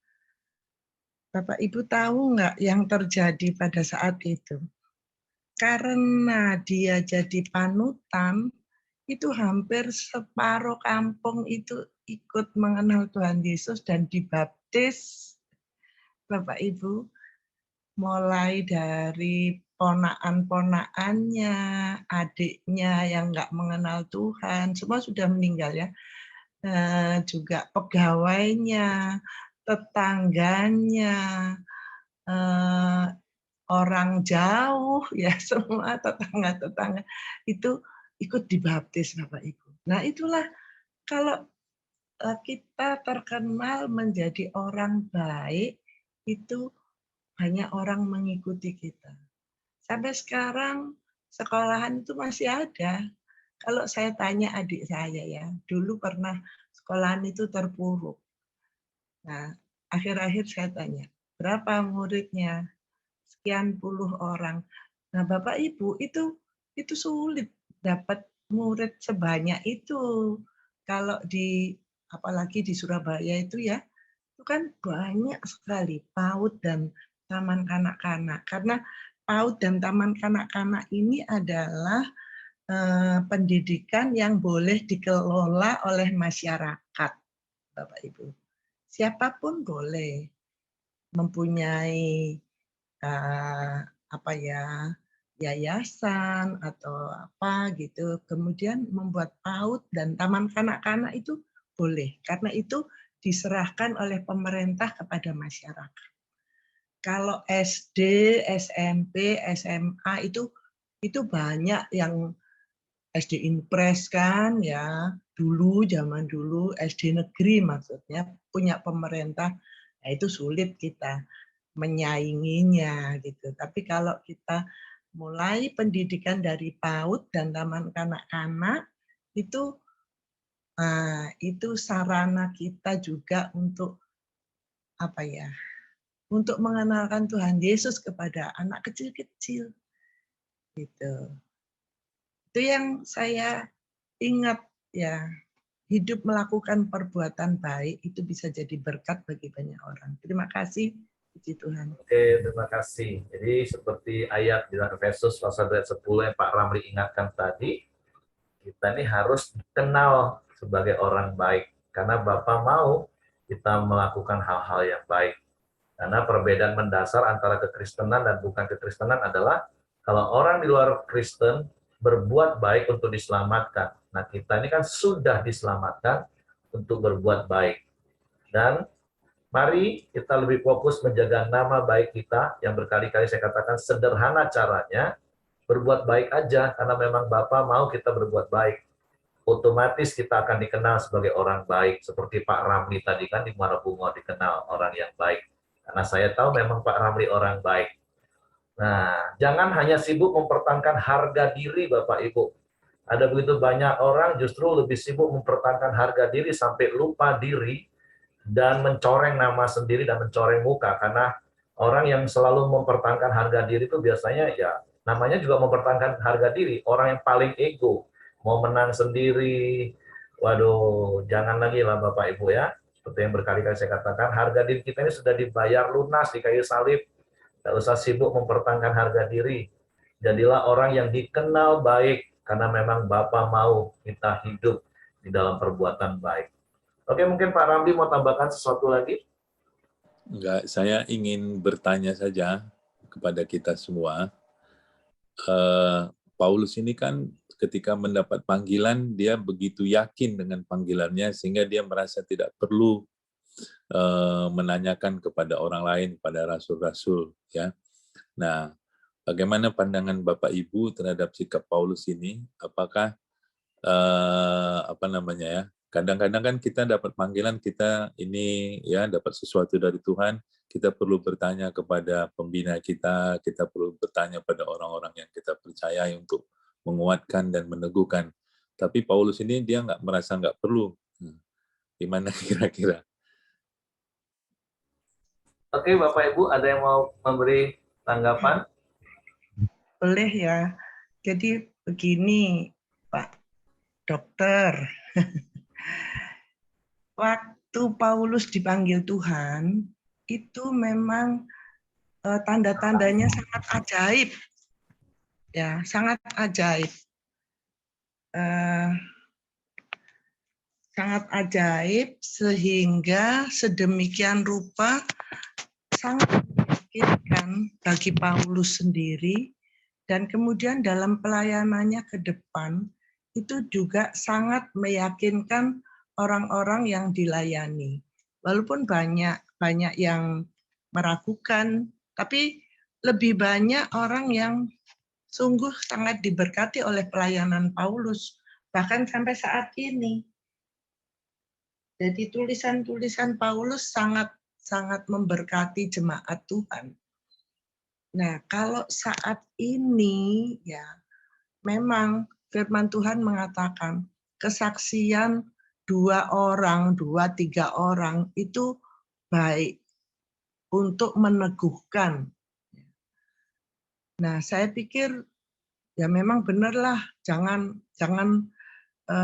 C: Bapak Ibu tahu nggak yang terjadi pada saat itu? Karena dia jadi panutan, itu hampir separuh kampung itu ikut mengenal Tuhan Yesus dan dibaptis. Bapak Ibu, mulai dari ponakan-ponakannya, adiknya yang nggak mengenal Tuhan, semua sudah meninggal ya. Juga pegawainya, tetangganya, orang jauh ya semua tetangga-tetangga itu ikut dibaptis Bapak Ibu. Nah itulah kalau kita terkenal menjadi orang baik itu banyak orang mengikuti kita. Sampai sekarang sekolahan itu masih ada. Kalau saya tanya adik saya ya, dulu pernah sekolahan itu terpuruk. Nah, akhir-akhir saya tanya, berapa muridnya? Sekian puluh orang. Nah, Bapak Ibu itu sulit dapat murid sebanyak itu. Kalau apalagi di Surabaya itu ya, itu kan banyak sekali PAUD dan taman kanak-kanak. Karena PAUD dan taman kanak-kanak ini adalah pendidikan yang boleh dikelola oleh masyarakat, Bapak Ibu. Siapapun boleh mempunyai apa ya yayasan atau apa gitu, kemudian membuat PAUD dan taman kanak-kanak itu boleh, karena itu diserahkan oleh pemerintah kepada masyarakat. Kalau SD, SMP, SMA itu banyak yang SD Impres kan ya, zaman dulu SD negeri maksudnya punya pemerintah, nah itu sulit kita menyainginya gitu. Tapi kalau kita mulai pendidikan dari PAUD dan taman kanak-kanak itu sarana kita juga untuk apa ya? Untuk mengenalkan Tuhan Yesus kepada anak kecil-kecil gitu. Itu yang saya ingat ya, hidup melakukan perbuatan baik itu bisa jadi berkat bagi banyak orang. Terima kasih, puji Tuhan.
A: Oke, terima kasih. Jadi seperti ayat di dalam Efesus pasal 10 yang Pak Ramli ingatkan tadi, kita ini harus dikenal sebagai orang baik. Karena Bapak mau kita melakukan hal-hal yang baik. Karena perbedaan mendasar antara kekristenan dan bukan kekristenan adalah kalau orang di luar Kristen berbuat baik untuk diselamatkan. Nah, kita ini kan sudah diselamatkan untuk berbuat baik. Dan mari kita lebih fokus menjaga nama baik kita, yang berkali-kali saya katakan sederhana caranya, berbuat baik aja, karena memang Bapa mau kita berbuat baik. Otomatis kita akan dikenal sebagai orang baik, seperti Pak Ramli tadi kan di Muara Bungo dikenal orang yang baik. Karena saya tahu memang Pak Ramli orang baik. Nah, jangan hanya sibuk mempertahankan harga diri Bapak Ibu. Ada begitu banyak orang justru lebih sibuk mempertahankan harga diri sampai lupa diri, dan mencoreng nama sendiri dan mencoreng muka. Karena orang yang selalu mempertahankan harga diri itu biasanya ya namanya juga mempertahankan harga diri, orang yang paling ego, mau menang sendiri. Waduh, jangan lagi lah Bapak Ibu ya. Seperti yang berkali-kali saya katakan, harga diri kita ini sudah dibayar lunas di kayu salib. Tidak usah sibuk mempertahankan harga diri. Jadilah orang yang dikenal baik, karena memang Bapa mau kita hidup di dalam perbuatan baik. Oke, mungkin Pak Ramli mau tambahkan sesuatu lagi?
B: Enggak, saya ingin bertanya saja kepada kita semua. Paulus ini kan ketika mendapat panggilan, dia begitu yakin dengan panggilannya sehingga dia merasa tidak perlu menanyakan kepada orang lain, pada rasul-rasul, ya. Nah, bagaimana pandangan Bapak Ibu terhadap sikap Paulus ini? Apakah kadang-kadang kan kita dapat panggilan, kita ini ya dapat sesuatu dari Tuhan, kita perlu bertanya kepada pembina kita perlu bertanya pada orang-orang yang kita percayai untuk menguatkan dan meneguhkan. Tapi Paulus ini dia merasa nggak perlu. Gimana kira-kira?
A: Oke, Bapak Ibu, ada yang mau memberi tanggapan?
C: Boleh ya. Jadi begini, Pak Dokter. Waktu Paulus dipanggil Tuhan, itu memang tanda-tandanya sangat ajaib. Ya, sangat ajaib. Sangat ajaib sehingga sedemikian rupa sangat meyakinkan bagi Paulus sendiri, dan kemudian dalam pelayanannya ke depan itu juga sangat meyakinkan orang-orang yang dilayani. Walaupun banyak yang meragukan, tapi lebih banyak orang yang sungguh sangat diberkati oleh pelayanan Paulus, bahkan sampai saat ini. Jadi tulisan-tulisan Paulus sangat memberkati jemaat Tuhan. Nah, kalau saat ini ya memang firman Tuhan mengatakan kesaksian 2 orang, 2-3 orang itu baik untuk meneguhkan. Nah, saya pikir ya memang benarlah, jangan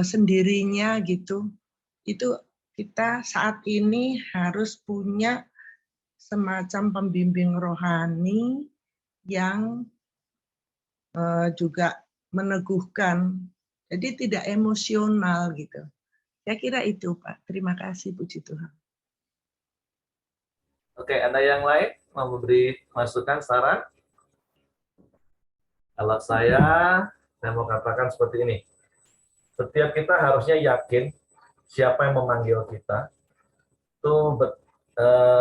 C: sendirinya gitu. Itu kita saat ini harus punya semacam pembimbing rohani yang juga meneguhkan, jadi tidak emosional gitu. Saya kira itu, Pak. Terima kasih, puji Tuhan.
A: Oke, ada yang lain mau memberi masukan, saran? Kalau saya mau katakan seperti ini. Setiap kita harusnya yakin siapa yang memanggil kita, itu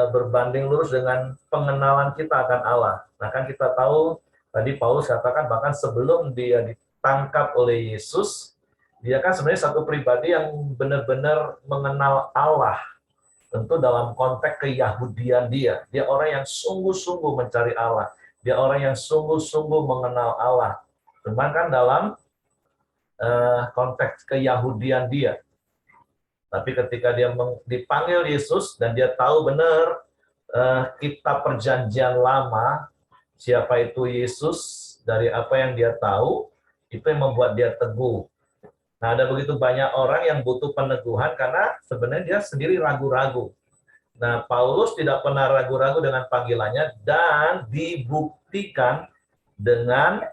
A: berbanding lurus dengan pengenalan kita akan Allah. Nah, kan kita tahu, tadi Paulus katakan bahkan sebelum dia ditangkap oleh Yesus, dia kan sebenarnya satu pribadi yang benar-benar mengenal Allah. Tentu dalam konteks keyahudian dia orang yang sungguh-sungguh mencari Allah. Dia orang yang sungguh-sungguh mengenal Allah. Cuman kan dalam konteks keyahudian dia. Tapi ketika dia dipanggil Yesus dan dia tahu benar kitab perjanjian lama, siapa itu Yesus, dari apa yang dia tahu, itu yang membuat dia teguh. Nah, ada begitu banyak orang yang butuh peneguhan karena sebenarnya dia sendiri ragu-ragu. Nah, Paulus tidak pernah ragu-ragu dengan panggilannya dan dibuktikan dengan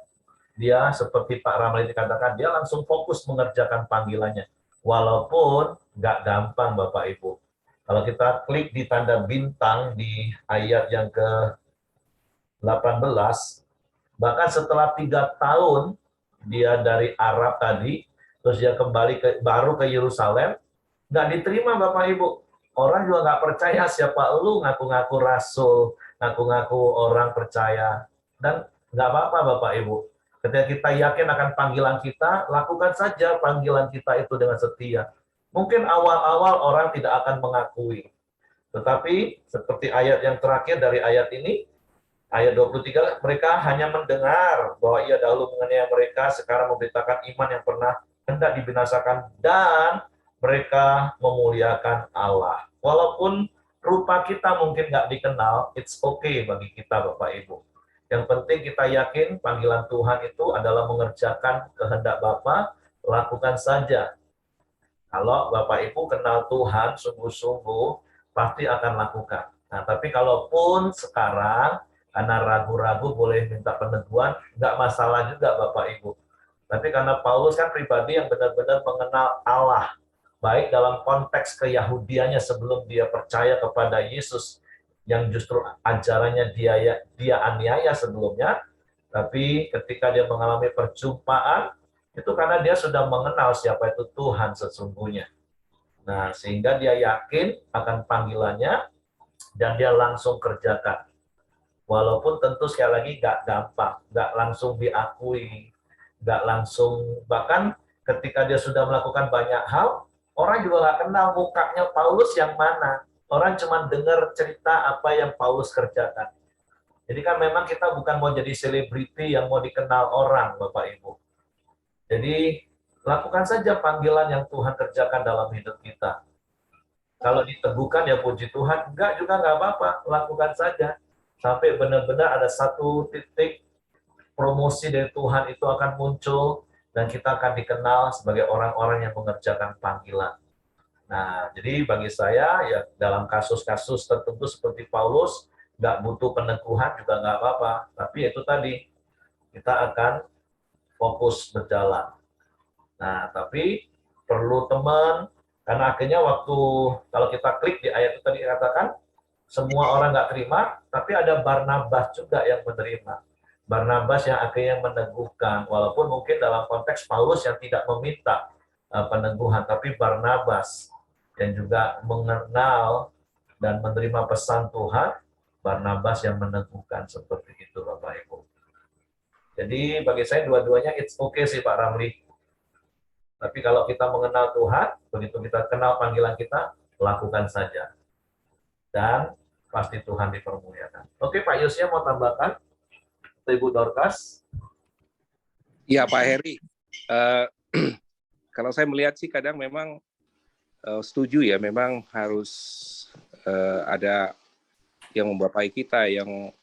A: dia seperti Pak Ramli dikatakan, dia langsung fokus mengerjakan panggilannya. Walaupun nggak gampang, Bapak Ibu. Kalau kita klik di tanda bintang di ayat yang ke-18, bahkan setelah 3 tahun dia dari Arab tadi, terus dia kembali baru ke Yerusalem, nggak diterima, Bapak Ibu. Orang juga nggak percaya siapa lu, ngaku-ngaku rasul, ngaku-ngaku orang percaya. Dan nggak apa-apa, Bapak Ibu. Ketika kita yakin akan panggilan kita, lakukan saja panggilan kita itu dengan setia. Mungkin awal-awal orang tidak akan mengakui. Tetapi seperti ayat yang terakhir dari ayat ini, ayat 23, mereka hanya mendengar bahwa ia dahulu menganiaya mereka, sekarang memberitakan iman yang pernah hendak dibinasakan, dan mereka memuliakan Allah. Walaupun rupa kita mungkin nggak dikenal, it's okay bagi kita, Bapak Ibu. Yang penting kita yakin panggilan Tuhan itu adalah mengerjakan kehendak Bapa, lakukan saja. Kalau Bapak Ibu kenal Tuhan sungguh-sungguh, pasti akan lakukan. Nah, tapi kalaupun sekarang Karena ragu-ragu boleh minta peneguhan, nggak masalah juga Bapak Ibu. Tapi karena Paulus kan pribadi yang benar-benar mengenal Allah, baik dalam konteks keyahudiannya sebelum dia percaya kepada Yesus, yang justru ajarannya dia aniaya sebelumnya, tapi ketika dia mengalami perjumpaan, itu karena dia sudah mengenal siapa itu Tuhan sesungguhnya. Nah, sehingga dia yakin akan panggilannya, dan dia langsung kerjakan. Walaupun tentu sekali lagi nggak gampang, nggak langsung diakui, nggak langsung, bahkan ketika dia sudah melakukan banyak hal, orang juga nggak kenal mukanya Paulus yang mana. Orang cuma dengar cerita apa yang Paulus kerjakan. Jadi kan memang kita bukan mau jadi selebriti yang mau dikenal orang, Bapak Ibu. Jadi lakukan saja panggilan yang Tuhan kerjakan dalam hidup kita. Kalau diteguhkan ya puji Tuhan, enggak juga nggak apa-apa, lakukan saja. Sampai benar-benar ada satu titik promosi dari Tuhan itu akan muncul, dan kita akan dikenal sebagai orang-orang yang mengerjakan panggilan. Nah, jadi bagi saya, ya dalam kasus-kasus tertentu seperti Paulus, nggak butuh peneguhan juga nggak apa-apa. Tapi itu tadi, kita akan fokus berjalan. Nah, tapi perlu teman, karena akhirnya waktu, kalau kita klik di ayat itu tadi katakan, semua orang nggak terima, tapi ada Barnabas juga yang menerima. Barnabas yang akhirnya meneguhkan, walaupun mungkin dalam konteks Paulus yang tidak meminta peneguhan, tapi Barnabas yang juga mengenal dan menerima pesan Tuhan, Barnabas yang meneguhkan seperti itu Bapak Ibu. Jadi bagi saya dua-duanya it's okay sih Pak Ramli. Tapi kalau kita mengenal Tuhan, begitu kita kenal panggilan kita, lakukan saja. Dan pasti Tuhan dipermuliakan. Oke Pak Yosia mau tambahkan? Ibu Dorcas?
D: Iya Pak Heri, kalau saya melihat sih kadang memang setuju ya, memang harus ada yang membapai kita, yang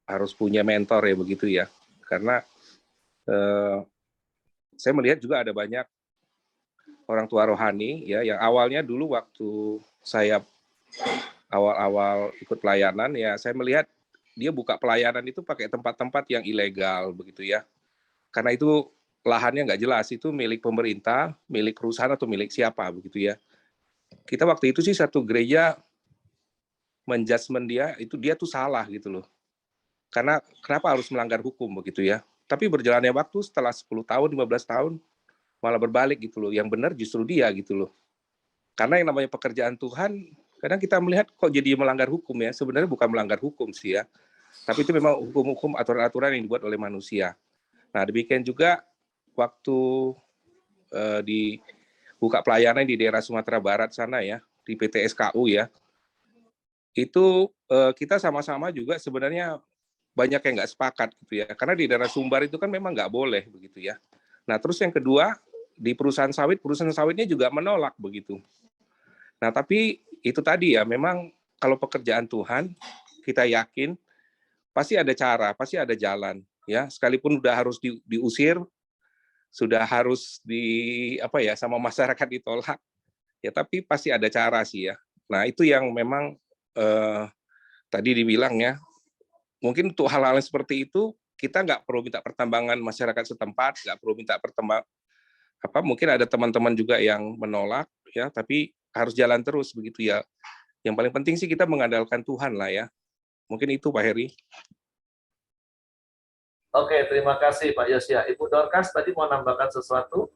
D: harus punya mentor ya begitu ya. Karena saya melihat juga ada banyak orang tua rohani ya, yang awalnya dulu waktu saya awal-awal ikut pelayanan ya, saya melihat dia buka pelayanan itu pakai tempat-tempat yang ilegal begitu ya. Karena itu lahannya nggak jelas, itu milik pemerintah, milik perusahaan atau milik siapa begitu ya. Kita waktu itu sih satu gereja menjudgment dia tuh salah gitu loh. Karena kenapa harus melanggar hukum begitu ya. Tapi berjalannya waktu setelah 10 tahun, 15 tahun malah berbalik gitu loh. Yang benar justru dia gitu loh. Karena yang namanya pekerjaan Tuhan, kadang kita melihat kok jadi melanggar hukum ya. Sebenarnya bukan melanggar hukum sih ya. Tapi itu memang hukum-hukum, aturan-aturan yang dibuat oleh manusia. Nah, demikian juga waktu di buka pelayanan di daerah Sumatera Barat sana ya, di PT SKU ya, itu kita sama-sama juga sebenarnya banyak yang nggak sepakat gitu ya, karena di daerah Sumbar itu kan memang nggak boleh begitu ya. Nah, terus yang kedua, di perusahaan sawitnya juga menolak begitu. Nah, tapi itu tadi ya, memang kalau pekerjaan Tuhan, kita yakin pasti ada cara, pasti ada jalan ya, sekalipun udah harus diusir, sudah harus sama masyarakat ditolak ya, tapi pasti ada cara sih ya. Nah, itu yang memang tadi dibilang ya, mungkin untuk hal-hal seperti itu kita nggak perlu minta pertimbangan masyarakat setempat, nggak perlu minta mungkin ada teman-teman juga yang menolak ya, tapi harus jalan terus begitu ya. Yang paling penting sih kita mengandalkan Tuhan lah ya. Mungkin itu Pak Heri.
A: Oke, terima kasih Pak Yosia. Ibu Dorcas tadi mau nambahkan sesuatu?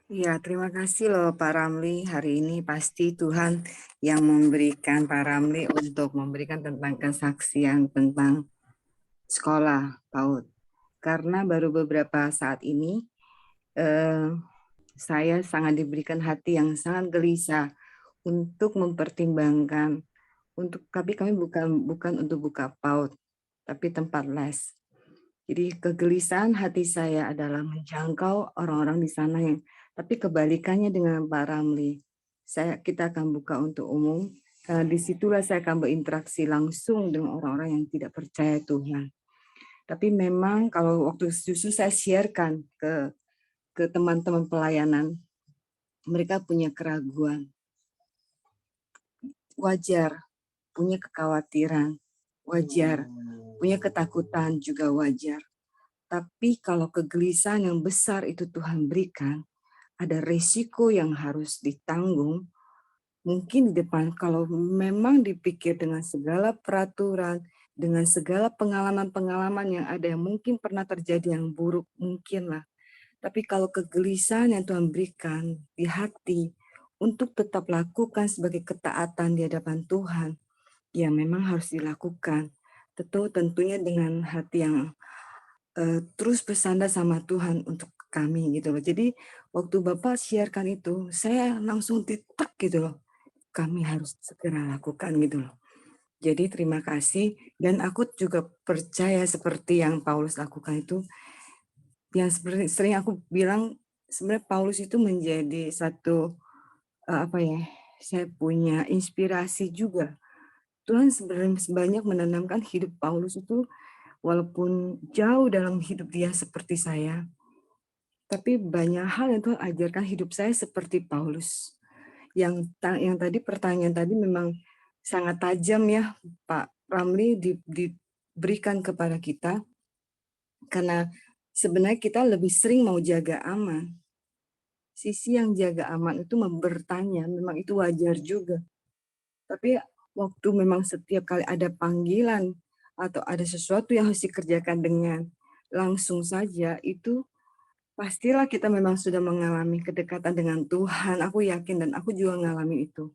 E: Ya, terima kasih loh Pak Ramli. Hari ini pasti Tuhan yang memberikan Pak Ramli untuk memberikan tentang kesaksian tentang sekolah PAUD. Karena baru beberapa saat ini saya sangat diberikan hati yang sangat gelisah untuk mempertimbangkan, tapi kami bukan untuk buka PAUD, tapi tempat les. Jadi kegelisahan hati saya adalah menjangkau orang-orang di sana yang, tapi kebalikannya dengan Pak Ramli. Kita akan buka untuk umum, karena disitulah saya akan berinteraksi langsung dengan orang-orang yang tidak percaya Tuhan. Tapi memang kalau waktu justru saya sharekan ke teman-teman pelayanan, mereka punya keraguan. Wajar, punya kekhawatiran. wajar. Punya ketakutan juga wajar. Tapi kalau kegelisahan yang besar itu Tuhan berikan, ada resiko yang harus ditanggung. Mungkin di depan kalau memang dipikir dengan segala peraturan, dengan segala pengalaman-pengalaman yang ada yang mungkin pernah terjadi yang buruk, mungkin lah. Tapi kalau kegelisahan yang Tuhan berikan di hati untuk tetap lakukan sebagai ketaatan di hadapan Tuhan, ya memang harus dilakukan. Tentunya dengan hati yang terus bersandar sama Tuhan untuk kami gitu loh. Jadi waktu Bapak siarkan itu, saya langsung titak gitu loh. Kami harus segera lakukan gitu loh. Jadi terima kasih, dan aku juga percaya seperti yang Paulus lakukan itu, yang seperti sering aku bilang, sebenarnya Paulus itu menjadi satu saya punya inspirasi juga. Tuhan sebenarnya sebanyak menanamkan hidup Paulus itu, walaupun jauh dalam hidup dia seperti saya, tapi banyak hal yang Tuhan ajarkan hidup saya seperti Paulus. Yang tadi pertanyaan tadi memang sangat tajam ya Pak Ramli diberikan kepada kita, karena sebenarnya kita lebih sering mau jaga aman. Sisi yang jaga aman itu bertanya, memang itu wajar juga. Tapi waktu memang setiap kali ada panggilan atau ada sesuatu yang harus dikerjakan dengan langsung saja, itu pastilah kita memang sudah mengalami kedekatan dengan Tuhan. Aku yakin dan aku juga mengalami itu.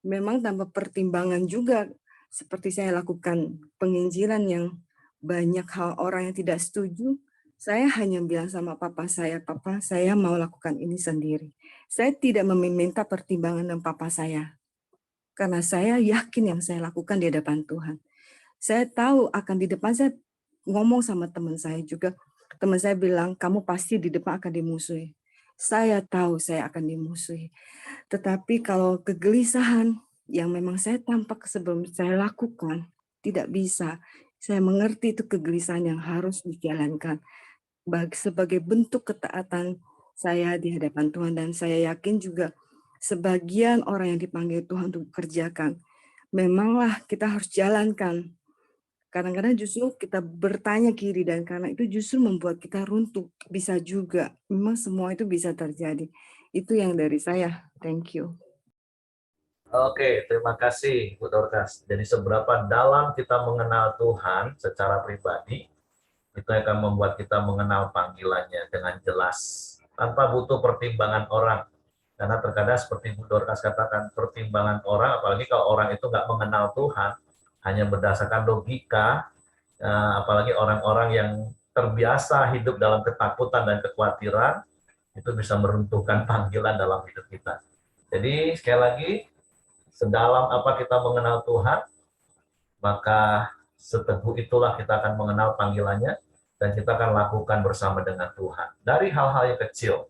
E: Memang tanpa pertimbangan juga, seperti saya lakukan penginjilan yang banyak hal orang yang tidak setuju, saya hanya bilang sama papa saya mau lakukan ini sendiri. Saya tidak meminta pertimbangan dengan papa saya, karena saya yakin yang saya lakukan di hadapan Tuhan. Saya tahu akan di depan saya ngomong sama teman saya juga, teman saya bilang, kamu pasti di depan akan dimusuhi. Saya tahu saya akan dimusuhi. Tetapi kalau kegelisahan yang memang saya tampak sebelum saya lakukan, tidak bisa. Saya mengerti itu kegelisahan yang harus dijalankan sebagai bentuk ketaatan saya di hadapan Tuhan. Dan saya yakin juga sebagian orang yang dipanggil Tuhan untuk kerjakan, memanglah kita harus jalankan. Kadang-kadang justru kita bertanya kiri dan karena itu justru membuat kita runtuh. Bisa juga, memang semua itu bisa terjadi. Itu yang dari saya. Thank you.
A: Oke, terima kasih Bu Dorcas. Jadi seberapa dalam kita mengenal Tuhan secara pribadi, itu akan membuat kita mengenal panggilannya dengan jelas, tanpa butuh pertimbangan orang. Karena terkadang seperti Bu Dorcas katakan, pertimbangan orang, apalagi kalau orang itu nggak mengenal Tuhan, hanya berdasarkan logika, apalagi orang-orang yang terbiasa hidup dalam ketakutan dan kekhawatiran, itu bisa meruntuhkan panggilan dalam hidup kita. Jadi sekali lagi, sedalam apa kita mengenal Tuhan, maka seteguh itulah kita akan mengenal panggilannya, dan kita akan lakukan bersama dengan Tuhan. Dari hal-hal yang kecil,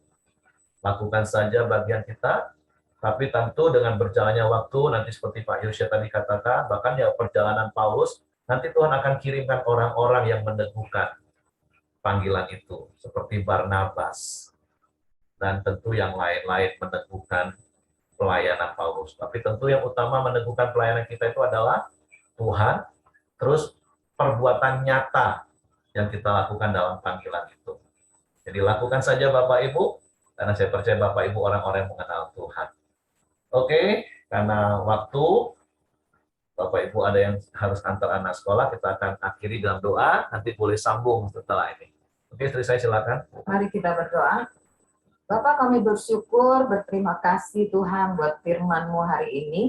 A: lakukan saja bagian kita, tapi tentu dengan berjalannya waktu, nanti seperti Pak Yosya tadi katakan, bahkan ya perjalanan Paulus, nanti Tuhan akan kirimkan orang-orang yang meneguhkan panggilan itu, seperti Barnabas, dan tentu yang lain-lain meneguhkan pelayanan Paulus. Tapi tentu yang utama meneguhkan pelayanan kita itu adalah Tuhan, terus perbuatan nyata yang kita lakukan dalam panggilan itu. Jadi lakukan saja Bapak Ibu, karena saya percaya Bapak Ibu orang-orang yang mengenal Tuhan. Oke, karena waktu, Bapak Ibu ada yang harus antar anak sekolah, kita akan akhiri dalam doa, nanti boleh sambung setelah ini. Oke, istri saya silakan.
F: Mari kita berdoa. Bapak, kami bersyukur, berterima kasih Tuhan buat firman-Mu hari ini,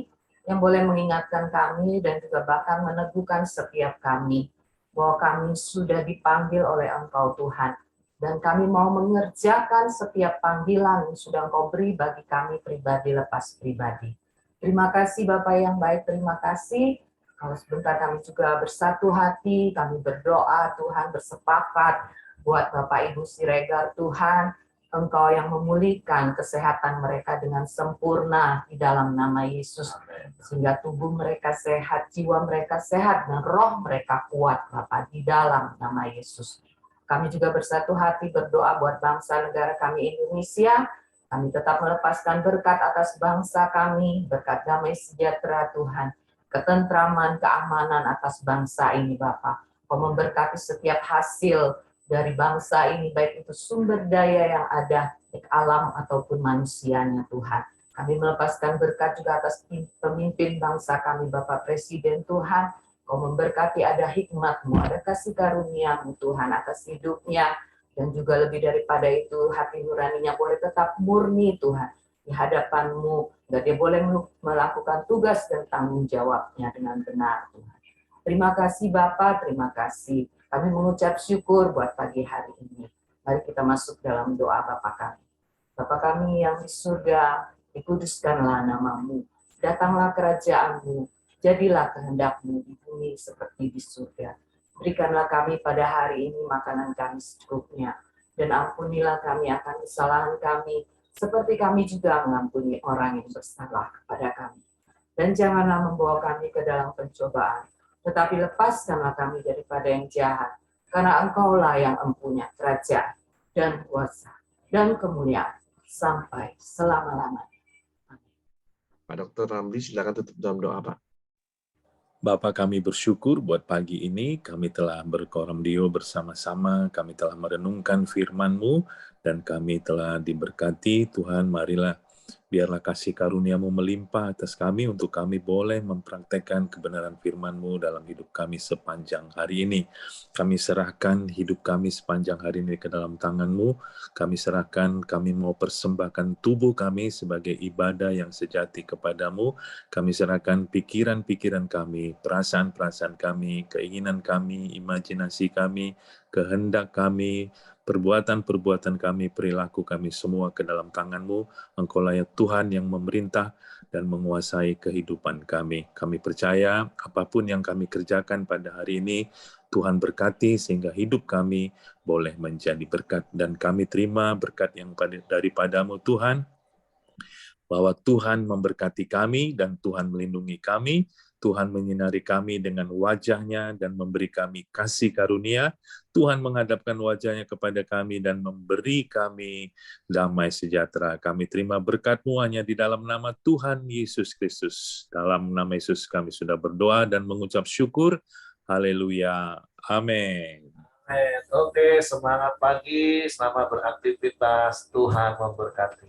F: yang boleh mengingatkan kami dan juga bahkan meneguhkan setiap kami, bahwa kami sudah dipanggil oleh Engkau Tuhan. Dan kami mau mengerjakan setiap panggilan yang sudah Engkau beri bagi kami pribadi lepas pribadi. Terima kasih Bapak yang baik, terima kasih. Kalau sebentar kami juga bersatu hati, kami berdoa Tuhan, bersepakat buat Bapak Ibu Siregar Tuhan, Engkau yang memulihkan kesehatan mereka dengan sempurna di dalam nama Yesus. Sehingga tubuh mereka sehat, jiwa mereka sehat, dan roh mereka kuat Bapak di dalam nama Yesus. Kami juga bersatu hati berdoa buat bangsa negara kami Indonesia. Kami tetap melepaskan berkat atas bangsa kami, berkat damai sejahtera Tuhan. ketentraman, keamanan atas bangsa ini Bapa. Kau memberkati setiap hasil dari bangsa ini, baik itu sumber daya yang ada, baik alam ataupun manusianya Tuhan. Kami melepaskan berkat juga atas pemimpin bangsa kami, Bapak Presiden Tuhan. Kau memberkati, ada hikmat-Mu, ada kasih karunia-Mu Tuhan atas hidupnya, dan juga lebih daripada itu hati nuraninya boleh tetap murni Tuhan di hadapan-Mu, dan dia boleh melakukan tugas dan tanggung jawabnya dengan benar Tuhan. Terima kasih Bapak, terima kasih. Kami mengucap syukur buat pagi hari ini. Mari kita masuk dalam doa Bapa kami. Bapa kami yang di surga, dikuduskanlah nama-Mu. Datanglah kerajaan-Mu, jadilah kehendak-Mu di bumi seperti di surga. Berikanlah kami pada hari ini makanan kami secukupnya, dan ampunilah kami akan kesalahan kami, seperti kami juga mengampuni orang yang bersalah kepada kami. Dan janganlah membawa kami ke dalam pencobaan, tetapi lepaskanlah kami daripada yang jahat, karena Engkaulah yang empunya kerajaan dan kuasa dan kemuliaan sampai selama-lamanya.
G: Pak Dr. Ramli, silakan tutup dalam doa, Pak.
B: Bapa, kami bersyukur buat pagi ini, kami telah berkoramdio bersama-sama, kami telah merenungkan firman-Mu, dan kami telah diberkati. Tuhan, marilah biarlah kasih karunia-Mu melimpah atas kami untuk kami boleh mempraktekkan kebenaran firman-Mu dalam hidup kami sepanjang hari ini. Kami serahkan hidup kami sepanjang hari ini ke dalam tangan-Mu. Kami serahkan, kami mau persembahkan tubuh kami sebagai ibadah yang sejati kepadamu. Kami serahkan pikiran-pikiran kami, perasaan-perasaan kami, keinginan kami, imajinasi kami, kehendak kami, perbuatan-perbuatan kami, perilaku kami semua ke dalam tangan-Mu. Engkaulah ya Tuhan yang memerintah dan menguasai kehidupan kami. Kami percaya apapun yang kami kerjakan pada hari ini, Tuhan berkati sehingga hidup kami boleh menjadi berkat. Dan kami terima berkat yang daripada-Mu Tuhan, bahwa Tuhan memberkati kami dan Tuhan melindungi kami, Tuhan menyinari kami dengan wajah-Nya dan memberi kami kasih karunia, Tuhan menghadapkan wajah-Nya kepada kami dan memberi kami damai sejahtera. Kami terima berkat-Mu hanya di dalam nama Tuhan Yesus Kristus. Dalam nama Yesus kami sudah berdoa dan mengucap syukur. Haleluya. Amin.
A: Oke, semangat pagi, selamat beraktivitas, Tuhan memberkati.